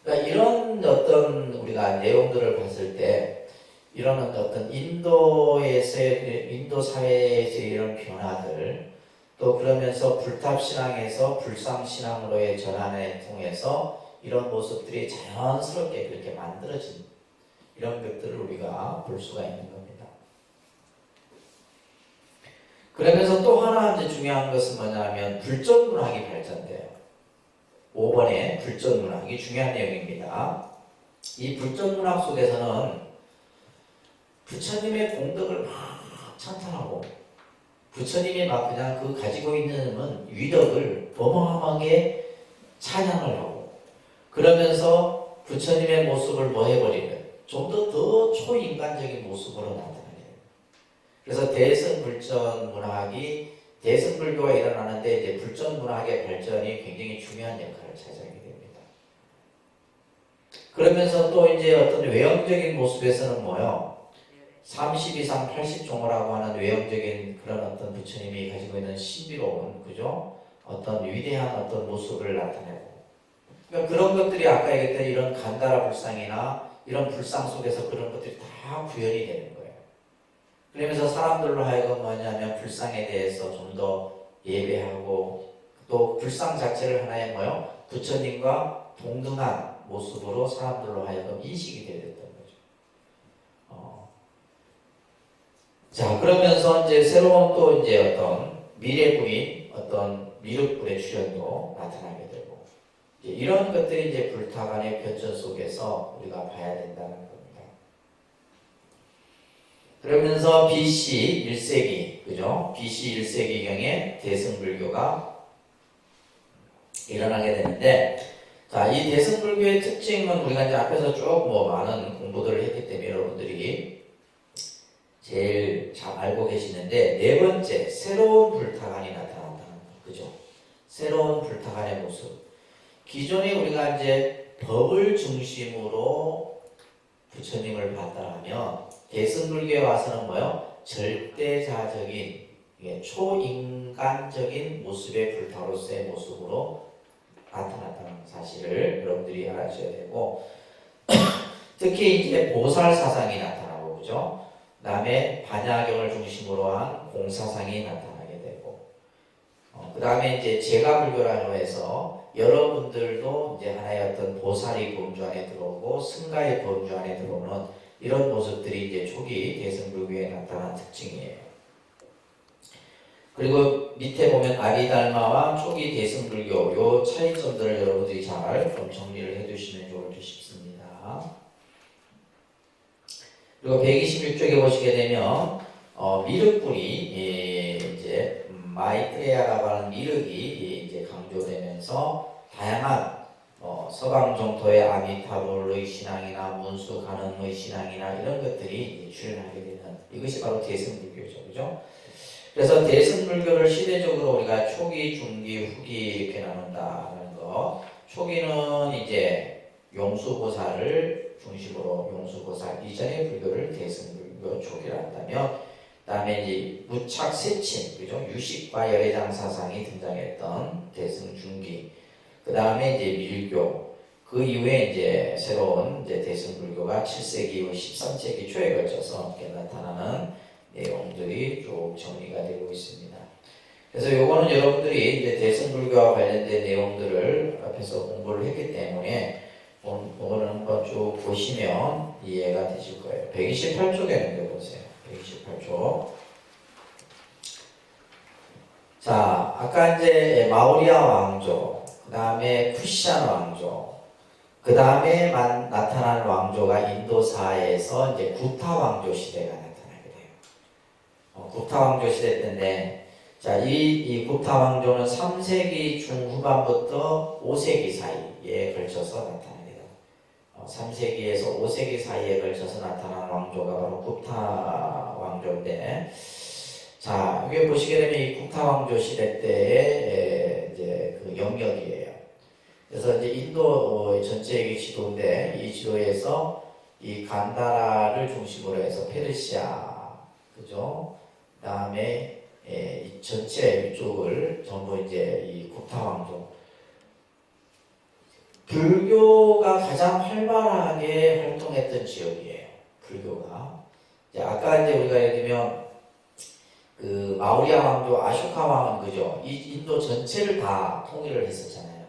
그러니까 이런 어떤 우리가 내용들을 봤을 때 이런 어떤 인도 사회에서 이런 변화들 또 그러면서 불탑신앙에서 불상신앙으로의 전환을 통해서 이런 모습들이 자연스럽게 그렇게 만들어진 이런 것들을 우리가 볼 수가 있는 겁니다. 그러면서 또 하나 이제 중요한 것은 뭐냐면 불전문학이 발전돼요. 5번에 불전문학이 중요한 내용입니다. 이 불전문학 속에서는 부처님의 공덕을 막 찬탄하고 부처님이 막 그냥 그 가지고 있는 위덕을 어마어마하게 찬양을 하고 그러면서 부처님의 모습을 뭐 해버리는 좀 더 초인간적인 모습으로 나타나요. 그래서 대승불전 문학이 대승불교가 일어나는데 이제 불전 문학의 발전이 굉장히 중요한 역할을 차지하게 됩니다. 그러면서 또 이제 어떤 외형적인 모습에서는 뭐요? 30 이상 80종호라고 하는 외형적인 그런 어떤 부처님이 가지고 있는 신비로운, 그죠? 어떤 위대한 어떤 모습을 나타내고. 그러니까 그런 것들이 아까 얘기했던 이런 간다라 불상이나 이런 불상 속에서 그런 것들이 다 구현이 되는 거예요. 그러면서 사람들로 하여금 뭐냐면 불상에 대해서 좀 더 예배하고 또 불상 자체를 하나의 뭐요? 부처님과 동등한 모습으로 사람들로 하여금 인식이 되게 됐던 거죠. 자, 그러면서 이제 새로운 또 이제 어떤 미래불인 어떤 미륵불의 출현도 나타나게 되고, 이제 이런 것들이 이제 불타간의 변천 속에서 우리가 봐야 된다는 겁니다. 그러면서 BC 1세기, 그죠? BC 1세기경에 대승불교가 일어나게 되는데, 자, 이 대승불교의 특징은 우리가 이제 앞에서 쭉 뭐 많은 공부들을 했기 때문에 여러분들이 제일 잘 알고 계시는데, 네 번째, 새로운 불타간이 나타난다는 거, 그죠? 새로운 불타간의 모습. 기존에 우리가 이제 법을 중심으로 부처님을 봤다면, 대승불교에 와서는 뭐요? 절대자적인, 초인간적인 모습의 불타로서의 모습으로 나타났다는 사실을 여러분들이 알아주셔야 되고, 특히 이제 보살 사상이 나타나고, 그죠? 그다음에 반야경을 중심으로 한 공사상이 나타나게 되고, 그 다음에 이제 제가불교라고 해서 여러분들도 이제 하나의 어떤 보살이 범주 안에 들어오고 승가의 범주 안에 들어오는 이런 모습들이 이제 초기 대승불교에 나타난 특징이에요. 그리고 밑에 보면 아비달마와 초기 대승불교 요 차이점들을 여러분들이 잘 좀 정리를 해두시면 좋을 듯 싶습니다. 그리고 126쪽에 보시게 되면 미륵불이 이제 마이트레야라고 하는 미륵이 이제 강조되면서 다양한 서방 정토의 아미타불의 신앙이나 문수 가능의 신앙이나 이런 것들이 출현하게 되는 이것이 바로 대승불교죠, 그죠? 그래서 대승불교를 시대적으로 우리가 초기, 중기, 후기 이렇게 나눈다는 거. 초기는 이제 용수보살을 중심으로 용수보살 이전의 불교를 대승불교 초기라 한다면, 그다음에 이제 무착 세침, 그죠? 유식과 열애장 사상이 등장했던 대승중기. 그다음에 이제 밀교. 그 이후에 이제 새로운 이제 대승불교가 7세기 이후 13세기 초에 걸쳐서 나타나는 내용들이 쭉 정리가 되고 있습니다. 그래서 요거는 여러분들이 이제 대승불교와 관련된 내용들을 앞에서 공부를 했기 때문에 오늘 한번 쭉 보시면 이해가 되실 거예요. 128쪽에 보세요. 128쪽. 자, 아까 이제 마우리아 왕조, 그 다음에 쿠시안 왕조, 그 다음에 나타난 왕조가 인도사에서 이제 구타 왕조 시대가 나타나게 돼요. 구타 왕조 시대 때인데, 자, 이 구타 왕조는 3세기 중후반부터 5세기 사이에 걸쳐서 나타나게 돼요. 3세기에서 5세기 사이에 걸쳐서 나타난 왕조가 바로 구타 왕조인데, 자, 여기 보시게 되면 이 구타 왕조 시대 때의 이제 그 영역이에요. 그래서 이제 인도 전체의 지도인데, 이 지도에서 이 간다라를 중심으로 해서 페르시아, 그죠? 그 다음에 이 전체 이쪽을 전부 이제 이 구타 왕조. 불교가 가장 활발하게 활동했던 지역이에요. 불교가. 이제 아까 이제 우리가 예를 들면 그 마우리아 왕조 아쇼카 왕은 그죠? 이 인도 전체를 다 통일을 했었잖아요.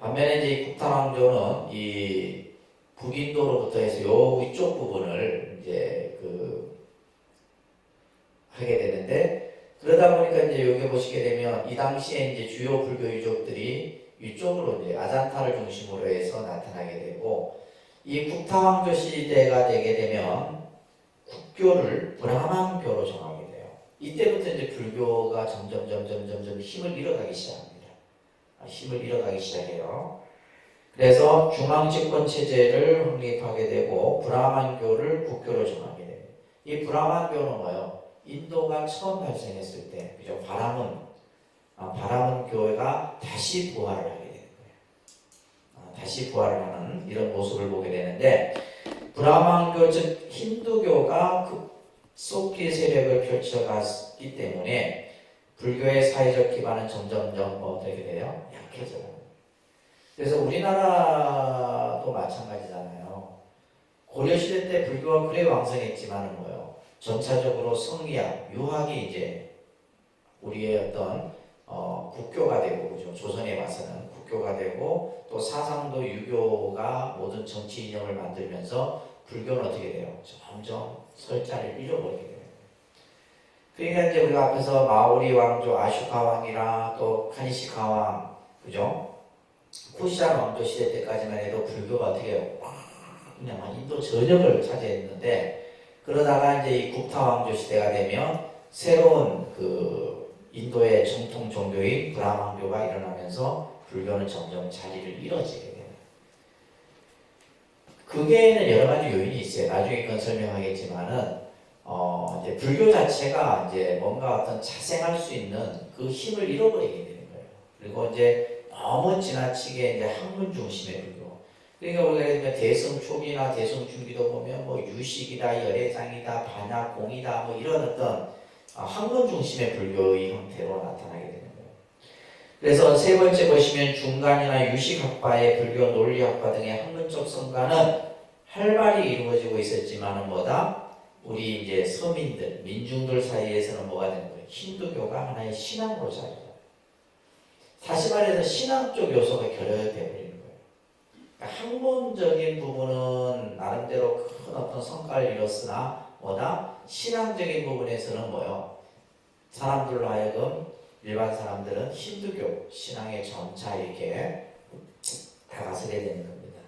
반면에 이제 구타 왕조는 이 북인도로부터 해서 요 위쪽 부분을 이제 그 하게 되는데, 그러다 보니까 이제 여기 보시게 되면 이 당시에 이제 주요 불교 유족들이 위쪽으로 이제 아잔타를 중심으로 해서 나타나게 되고, 이 구타 왕조 시대가 되게 되면 국교를 브라만교로 정하게 돼요. 이때부터 이제 불교가 점점 힘을 잃어가기 시작합니다. 힘을 잃어가기 시작해요. 그래서 중앙집권 체제를 확립하게 되고 브라만교를 국교로 정하게 돼요. 이 브라만교는 뭐예요? 인도가 처음 발생했을 때, 그죠? 바람은 교회가 다시 부활을 하게 되는 거예요. 다시 부활을 하는 이런 모습을 보게 되는데, 브라만교 즉 힌두교가 급속히 세력을 펼쳐갔기 때문에 불교의 사회적 기반은 점점점 어떻게 돼요? 약해져요. 그래서 우리나라도 마찬가지잖아요. 고려시대 때 불교가 그래 왕성했지만은 뭐예요? 전차적으로 성리학, 유학이 이제 우리의 어떤 국교가 되고, 그죠? 조선에 와서는 국교가 되고, 또 사상도 유교가 모든 정치 이념을 만들면서 불교는 어떻게 돼요? 점점 설 자리를 잃어버리게 돼요. 그러니까 이제 우리가 앞에서 마오리 왕조 아슈카 왕이나 또 카니시카 왕, 그죠? 쿠시안 왕조 시대 때까지만 해도 불교가 어떻게 해요? 그냥 인도 전역을 차지했는데, 그러다가 이제 이 국타 왕조 시대가 되면 새로운 인도의 정통 종교인 브라만교가 일어나면서 불교는 점점 자리를 잃어지게 돼요. 그게는 여러 가지 요인이 있어요. 나중에 그건 설명하겠지만은, 이제 불교 자체가 이제 뭔가 어떤 자생할 수 있는 그 힘을 잃어버리게 되는 거예요. 그리고 이제 너무 지나치게 이제 학문 중심의 불교. 그러니까 우리가 예를 들면 대승 초기나 대승 중기도 보면 뭐 유식이다, 열애장이다, 반야, 공이다, 뭐 이런 어떤 학문 중심의 불교의 형태로 나타나게 되는 거예요. 그래서 세 번째 보시면 중간이나 유식학파의 불교 논리학파 등의 학문적 성과는 활발히 이루어지고 있었지만은 뭐다? 우리 이제 서민들, 민중들 사이에서는 뭐가 되는 거예요? 힌두교가 하나의 신앙으로 자리. 다시 말해서 신앙 쪽 요소가 결여되어 버리는 거예요. 그러니까 학문적인 부분은 나름대로 큰 어떤 성과를 이뤘으나 뭐다? 신앙적인 부분에서는 뭐요? 사람들로 하여금 일반 사람들은 힌두교 신앙에 점차 이렇게 다가서게 되는 겁니다.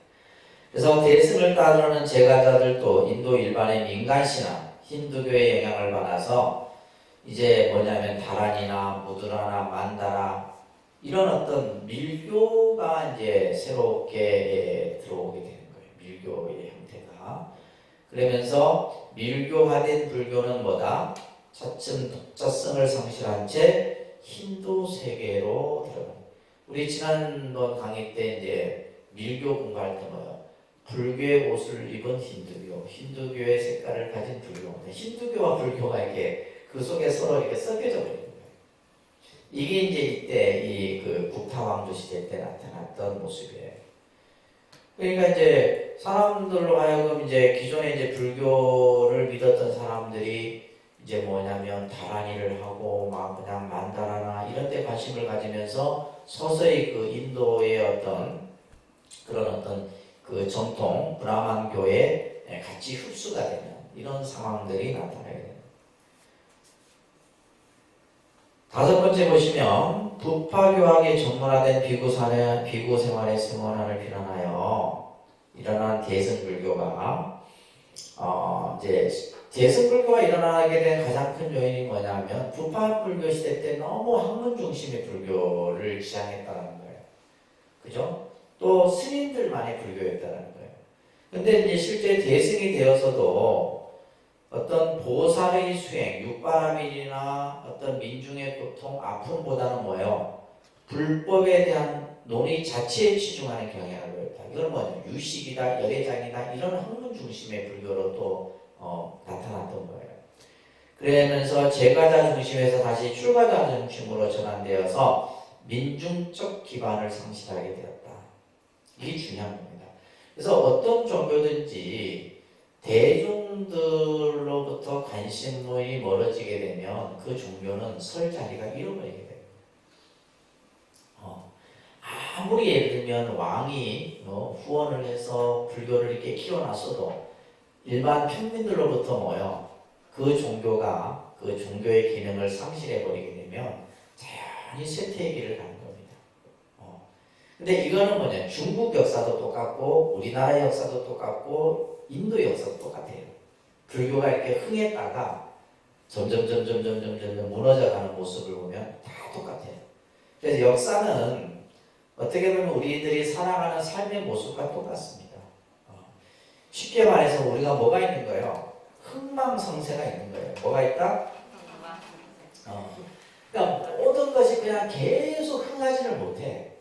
그래서 대승을 따르는 제가자들도 인도 일반의 민간신앙, 힌두교의 영향을 받아서 이제 뭐냐면 다란이나 무드라나 만다라 이런 어떤 밀교가 이제 새롭게 들어오게 되는 거예요. 밀교의 형태가. 그러면서 밀교화된 불교는 뭐다? 차츰 독자성을 상실한 채 힌두 세계로 들어갑니다. 우리 지난번 강의 때 이제 밀교 공부할 때 뭐예요? 불교의 옷을 입은 힌두교, 힌두교의 색깔을 가진 불교. 힌두교와 불교가 이렇게 그 속에 서로 이렇게 섞여져 버리는 거예요. 이게 이제 이때 국타 왕조 시대 때 나타났던 모습이에요. 그러니까 이제 사람들로 하여금 이제 기존에 이제 불교를 믿었던 사람들이 이제 뭐냐면 다란이를 하고 막 그냥 만다라나 이런 데 관심을 가지면서 서서히 그 인도의 어떤 그런 어떤 그 전통 브라만교에 같이 흡수가 되는 이런 상황들이 나타나게 됩니다. 다섯 번째 보시면 부파교학이 전문화된 비구 생활의 생활을 비롯하여 일어난 대승불교가 이제 대승불교가 일어나게 된 가장 큰 요인이 뭐냐면 부파불교 시대 때 너무 학문 중심의 불교를 지향했다는 거예요. 그죠? 또 스님들만의 불교였다는 거예요. 근데 이제 실제 대승이 되어서도 어떤 보살의 수행, 육바라밀이나 어떤 민중의 고통, 아픔보다는 뭐예요? 불법에 대한 논의 자체에 치중하는 경향을 보였다. 이건 뭐냐? 유식이다, 열애장이다 이런 학문 중심의 불교로 또 나타났던 거예요. 그러면서 제가자 중심에서 다시 출가자 중심으로 전환되어서 민중적 기반을 상실하게 되었다. 이게 중요한 겁니다. 그래서 어떤 종교든지 대중들로부터 관심이 멀어지게 되면 그 종교는 설 자리가 잃어버리게 돼요. 아무리 예를 들면 왕이 후원을 해서 불교를 이렇게 키워놨어도 일반 평민들로부터 뭐요? 그 종교가 그 종교의 기능을 상실해버리게 되면 자연히 쇠퇴의 길을 가는 겁니다. 근데 이거는 뭐냐? 중국 역사도 똑같고 우리나라 역사도 똑같고 인도 역사도 똑같아요. 불교가 이렇게 흥했다가 점점 무너져가는 모습을 보면 다 똑같아요. 그래서 역사는 어떻게 보면 우리들이 살아가는 삶의 모습과 똑같습니다. 쉽게 말해서 우리가 뭐가 있는 거예요? 흥망성쇠가 있는 거예요. 뭐가 있다? 그러니까 모든 것이 그냥 계속 흥하지를 못해.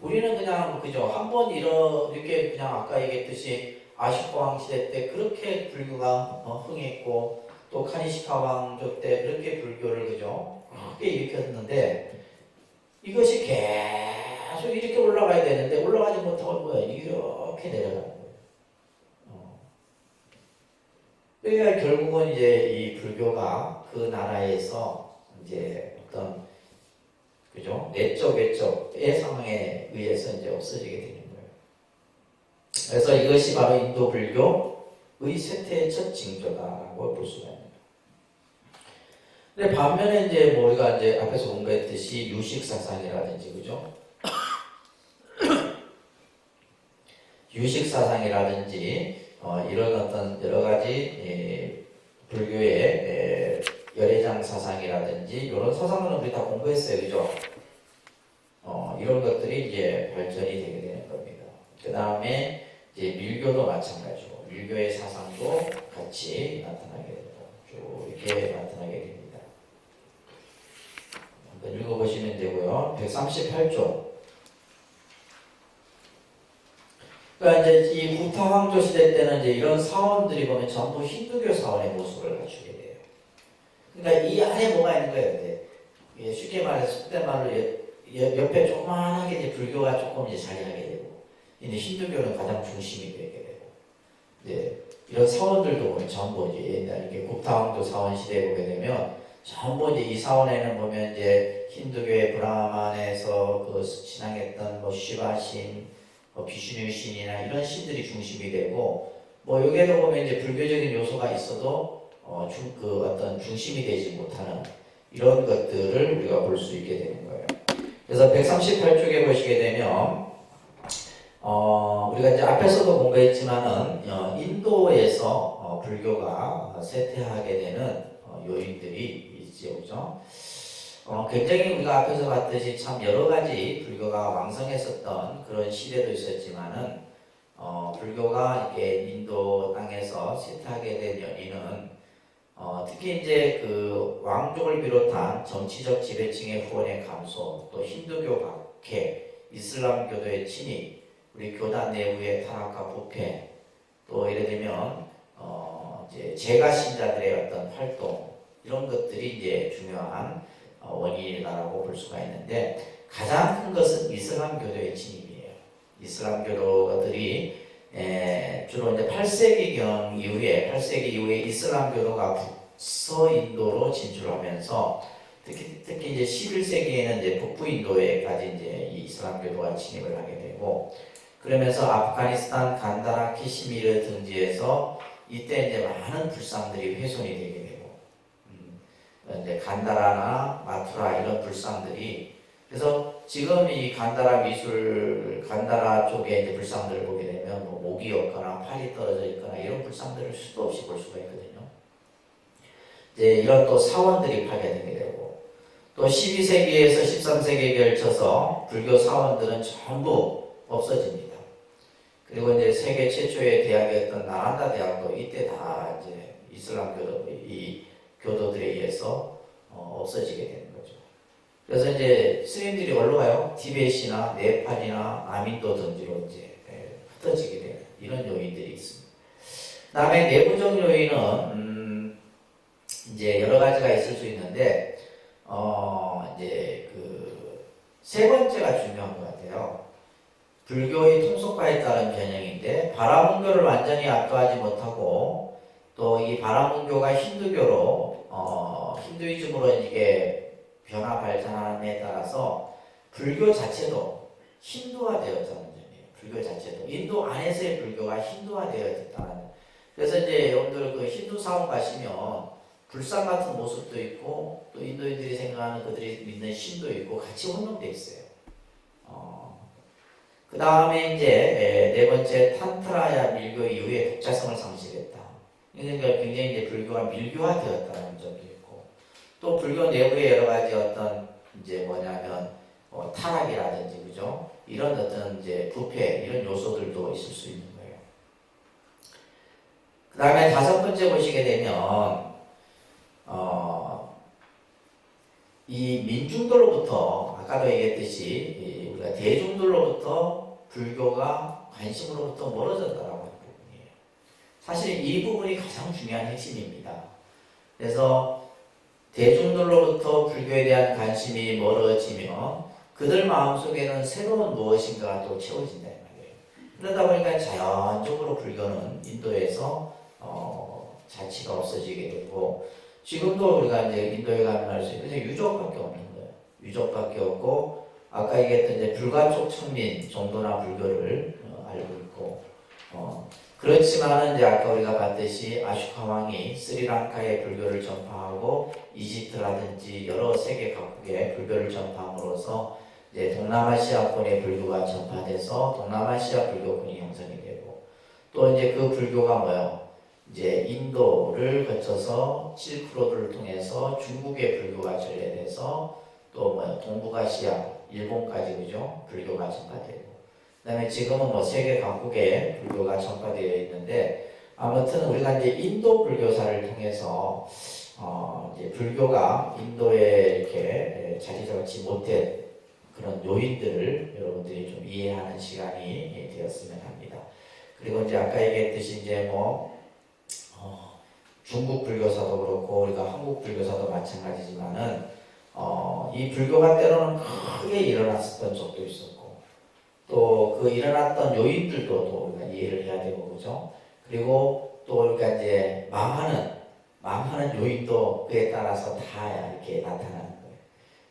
우리는 그냥 그죠 한 번 이렇게 그냥 아까 얘기했듯이 아슈퍼 시대 때 그렇게 불교가 흥했고 또 카니시카 왕조 때 그렇게 불교를 그죠 크게 일으켰는데 이것이 계속 이렇게 올라가야 되는데 올라가지 못하고 뭐야 이렇게 내려가는 거예요. 그러니까 결국은 이제 이 불교가 그 나라에서 이제 어떤 그죠 내적 외적의 상황에 의해서 이제 없어지게 되는 거예요. 그래서 이것이 바로 인도 불교의 쇠퇴의 첫 징조다라고 볼 수가 있습니다. 근데 반면에 이제 뭐 우리가 이제 앞에서 공부했듯이 유식 사상이라든지 그죠? 유식 사상이라든지 이런 어떤 여러 가지 불교의 열애장 사상이라든지 이런 사상은 우리 다 공부했어요, 그죠? 이런 것들이 이제 발전이 되게 되는 겁니다. 그 다음에 이제 밀교도 마찬가지고 밀교의 사상도 같이 나타나게 됩니다. 쭉 이렇게 나타나게 됩니다. 읽어보시면 되고요. 138조. 그러니까 이제 이 구타 왕조 시대 때는 이제 이런 사원들이 보면 전부 힌두교 사원의 모습을 갖추게 돼요. 그러니까 이 안에 뭐가 있는 거예요? 이제 쉽게 말해서 속된 말로 옆에 조그만하게 이제 불교가 조금 이제 자리하게 되고, 이제 힌두교는 가장 중심이 되게 되고, 이제 이런 사원들도 보면 전부 이제 옛날 이렇게 구타 왕조 사원 시대에 보게 되면. 전부 이제 이 사원에는 보면 이제 힌두교의 브라만에서 그 신앙했던 뭐 시바신, 뭐 비슈뉴 신이나 이런 신들이 중심이 되고 뭐 여기에도 보면 이제 불교적인 요소가 있어도 그 어떤 중심이 되지 못하는 이런 것들을 우리가 볼 수 있게 되는 거예요. 그래서 138쪽에 보시게 되면 우리가 이제 앞에서도 공부했지만은 인도에서 불교가 쇠퇴하게 되는 요인들이 있죠, 그죠? 굉장히 우리가 앞에서 봤듯이 참 여러 가지 불교가 왕성했었던 그런 시대도 있었지만은 불교가 이렇게 인도 땅에서 쇠퇴하게 된 연인은 특히 이제 그 왕족을 비롯한 정치적 지배층의 후원의 감소, 또 힌두교 박해, 이슬람교도의 침입, 우리 교단 내부의 타락과 부패, 또 예를 들면 이제 제가 신자들의 어떤 활동 이런 것들이 이제 중요한 원인이라고 볼 수가 있는데 가장 큰 것은 이슬람교도의 침입이에요. 이슬람교도들이 주로 이제 8세기경 이후에 8세기 이후에 이슬람교도가 북서인도로 진출하면서 특히 이제 11세기에는 이제 북부인도에까지 이제 이 이슬람교도가 침입을 하게 되고 그러면서 아프가니스탄 간다라 키시미르 등지에서 이때 이제 많은 불상들이 훼손이 되게 되고 이제 간다라나 마투라 이런 불상들이 그래서 지금 이 간다라 쪽에 이제 불상들을 보게 되면 뭐 목이 없거나 팔이 떨어져 있거나 이런 불상들을 수도 없이 볼 수가 있거든요. 이제 이런 또 사원들이 파괴되게 되고 또 12세기에서 13세기에 걸쳐서 불교 사원들은 전부 없어집니다. 그리고 이제 세계 최초의 대학이었던 나란다 대학도 이때 다 이제 이슬람 이 교도들에 의해서 없어지게 되는 거죠. 그래서 이제 스님들이 어디로 가요? 티벳이나 네팔이나 남인도 등지로 이제 흩어지게 되는 이런 요인들이 있습니다. 다음에 내부적 요인은 이제 여러 가지가 있을 수 있는데 이제 그 세 번째가 중요한 것 같아요. 불교의 통속과에 따른 변형인데 바라문교를 완전히 압도하지 못하고 또 이 바라문교가 힌두교로 힌두이즘으로 이게 변화 발전함에 따라서 불교 자체도 힌두화되었다는 점이에요. 불교 자체도 인도 안에서의 불교가 힌두화되었다는. 그래서 이제 여러분들 그 힌두 사원 가시면 불상 같은 모습도 있고 또 인도인들이 생각하는 그들이 믿는 신도 있고 같이 혼용되어 있어요. 그 다음에 이제 네 번째 탄트라야 밀교 이후에 독자성을 상실했다. 그러니까 굉장히 이제 불교가 밀교화되었다는 점도 있고 또 불교 내부의 여러 가지 어떤 이제 뭐냐면 타락이라든지 그죠? 이런 어떤 이제 부패 이런 요소들도 있을 수 있는 거예요. 그 다음에 다섯 번째 보시게 되면 이 민중들로부터 아까도 얘기했듯이 우리가 대중들로부터 불교가 관심으로부터 멀어졌다라고 하는 부분이에요. 사실 이 부분이 가장 중요한 핵심입니다. 그래서 대중들로부터 불교에 대한 관심이 멀어지면 그들 마음속에는 새로운 무엇인가가 또 채워진다 이 말이에요. 그러다 보니까 자연적으로 불교는 인도에서 자치가 없어지게 되고, 지금도 우리가 이제 인도에 가면 알 수 있는 유족밖에 없는 거예요. 유족밖에 없고, 아까 얘기했던 이제 불가촉 천민 정도나 불교를 알고 있고, 그렇지만은 이제 아까 우리가 봤듯이 아슈카 왕이 스리랑카에 불교를 전파하고 이집트라든지 여러 세계 각국에 불교를 전파함으로써 이제 동남아시아권의 불교가 전파돼서 동남아시아 불교권이 형성이 되고, 또 이제 그 불교가 뭐예요? 이제 인도를 거쳐서 실크로드를 통해서 중국의 불교가 전래돼서 또 뭐 동북아시아, 일본까지 그죠? 불교가 전파되고, 그다음에 지금은 뭐 세계 각국에 불교가 전파되어 있는데, 아무튼 우리가 이제 인도 불교사를 통해서 이제 불교가 인도에 이렇게 자리 잡지 못한 그런 요인들을 여러분들이 좀 이해하는 시간이 되었으면 합니다. 그리고 이제 아까 얘기했듯이 이제 뭐 중국 불교사도 그렇고 우리가 한국 불교사도 마찬가지지만은 이 불교가 때로는 크게 일어났었던 적도 있었고, 또 그 일어났던 요인들도 또 우리가 이해를 해야 되고, 그죠? 그리고 또 우리가 이제 망하는 요인도 그에 따라서 다 이렇게 나타나는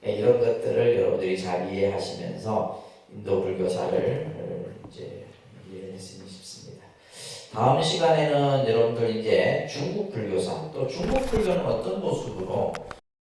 거예요. 이런 것들을 여러분들이 잘 이해하시면서 인도 불교사를 이제 이해를 했으면 싶습니다. 다음 시간에는 여러분들 이제 중국 불교사, 또 중국 불교는 어떤 모습으로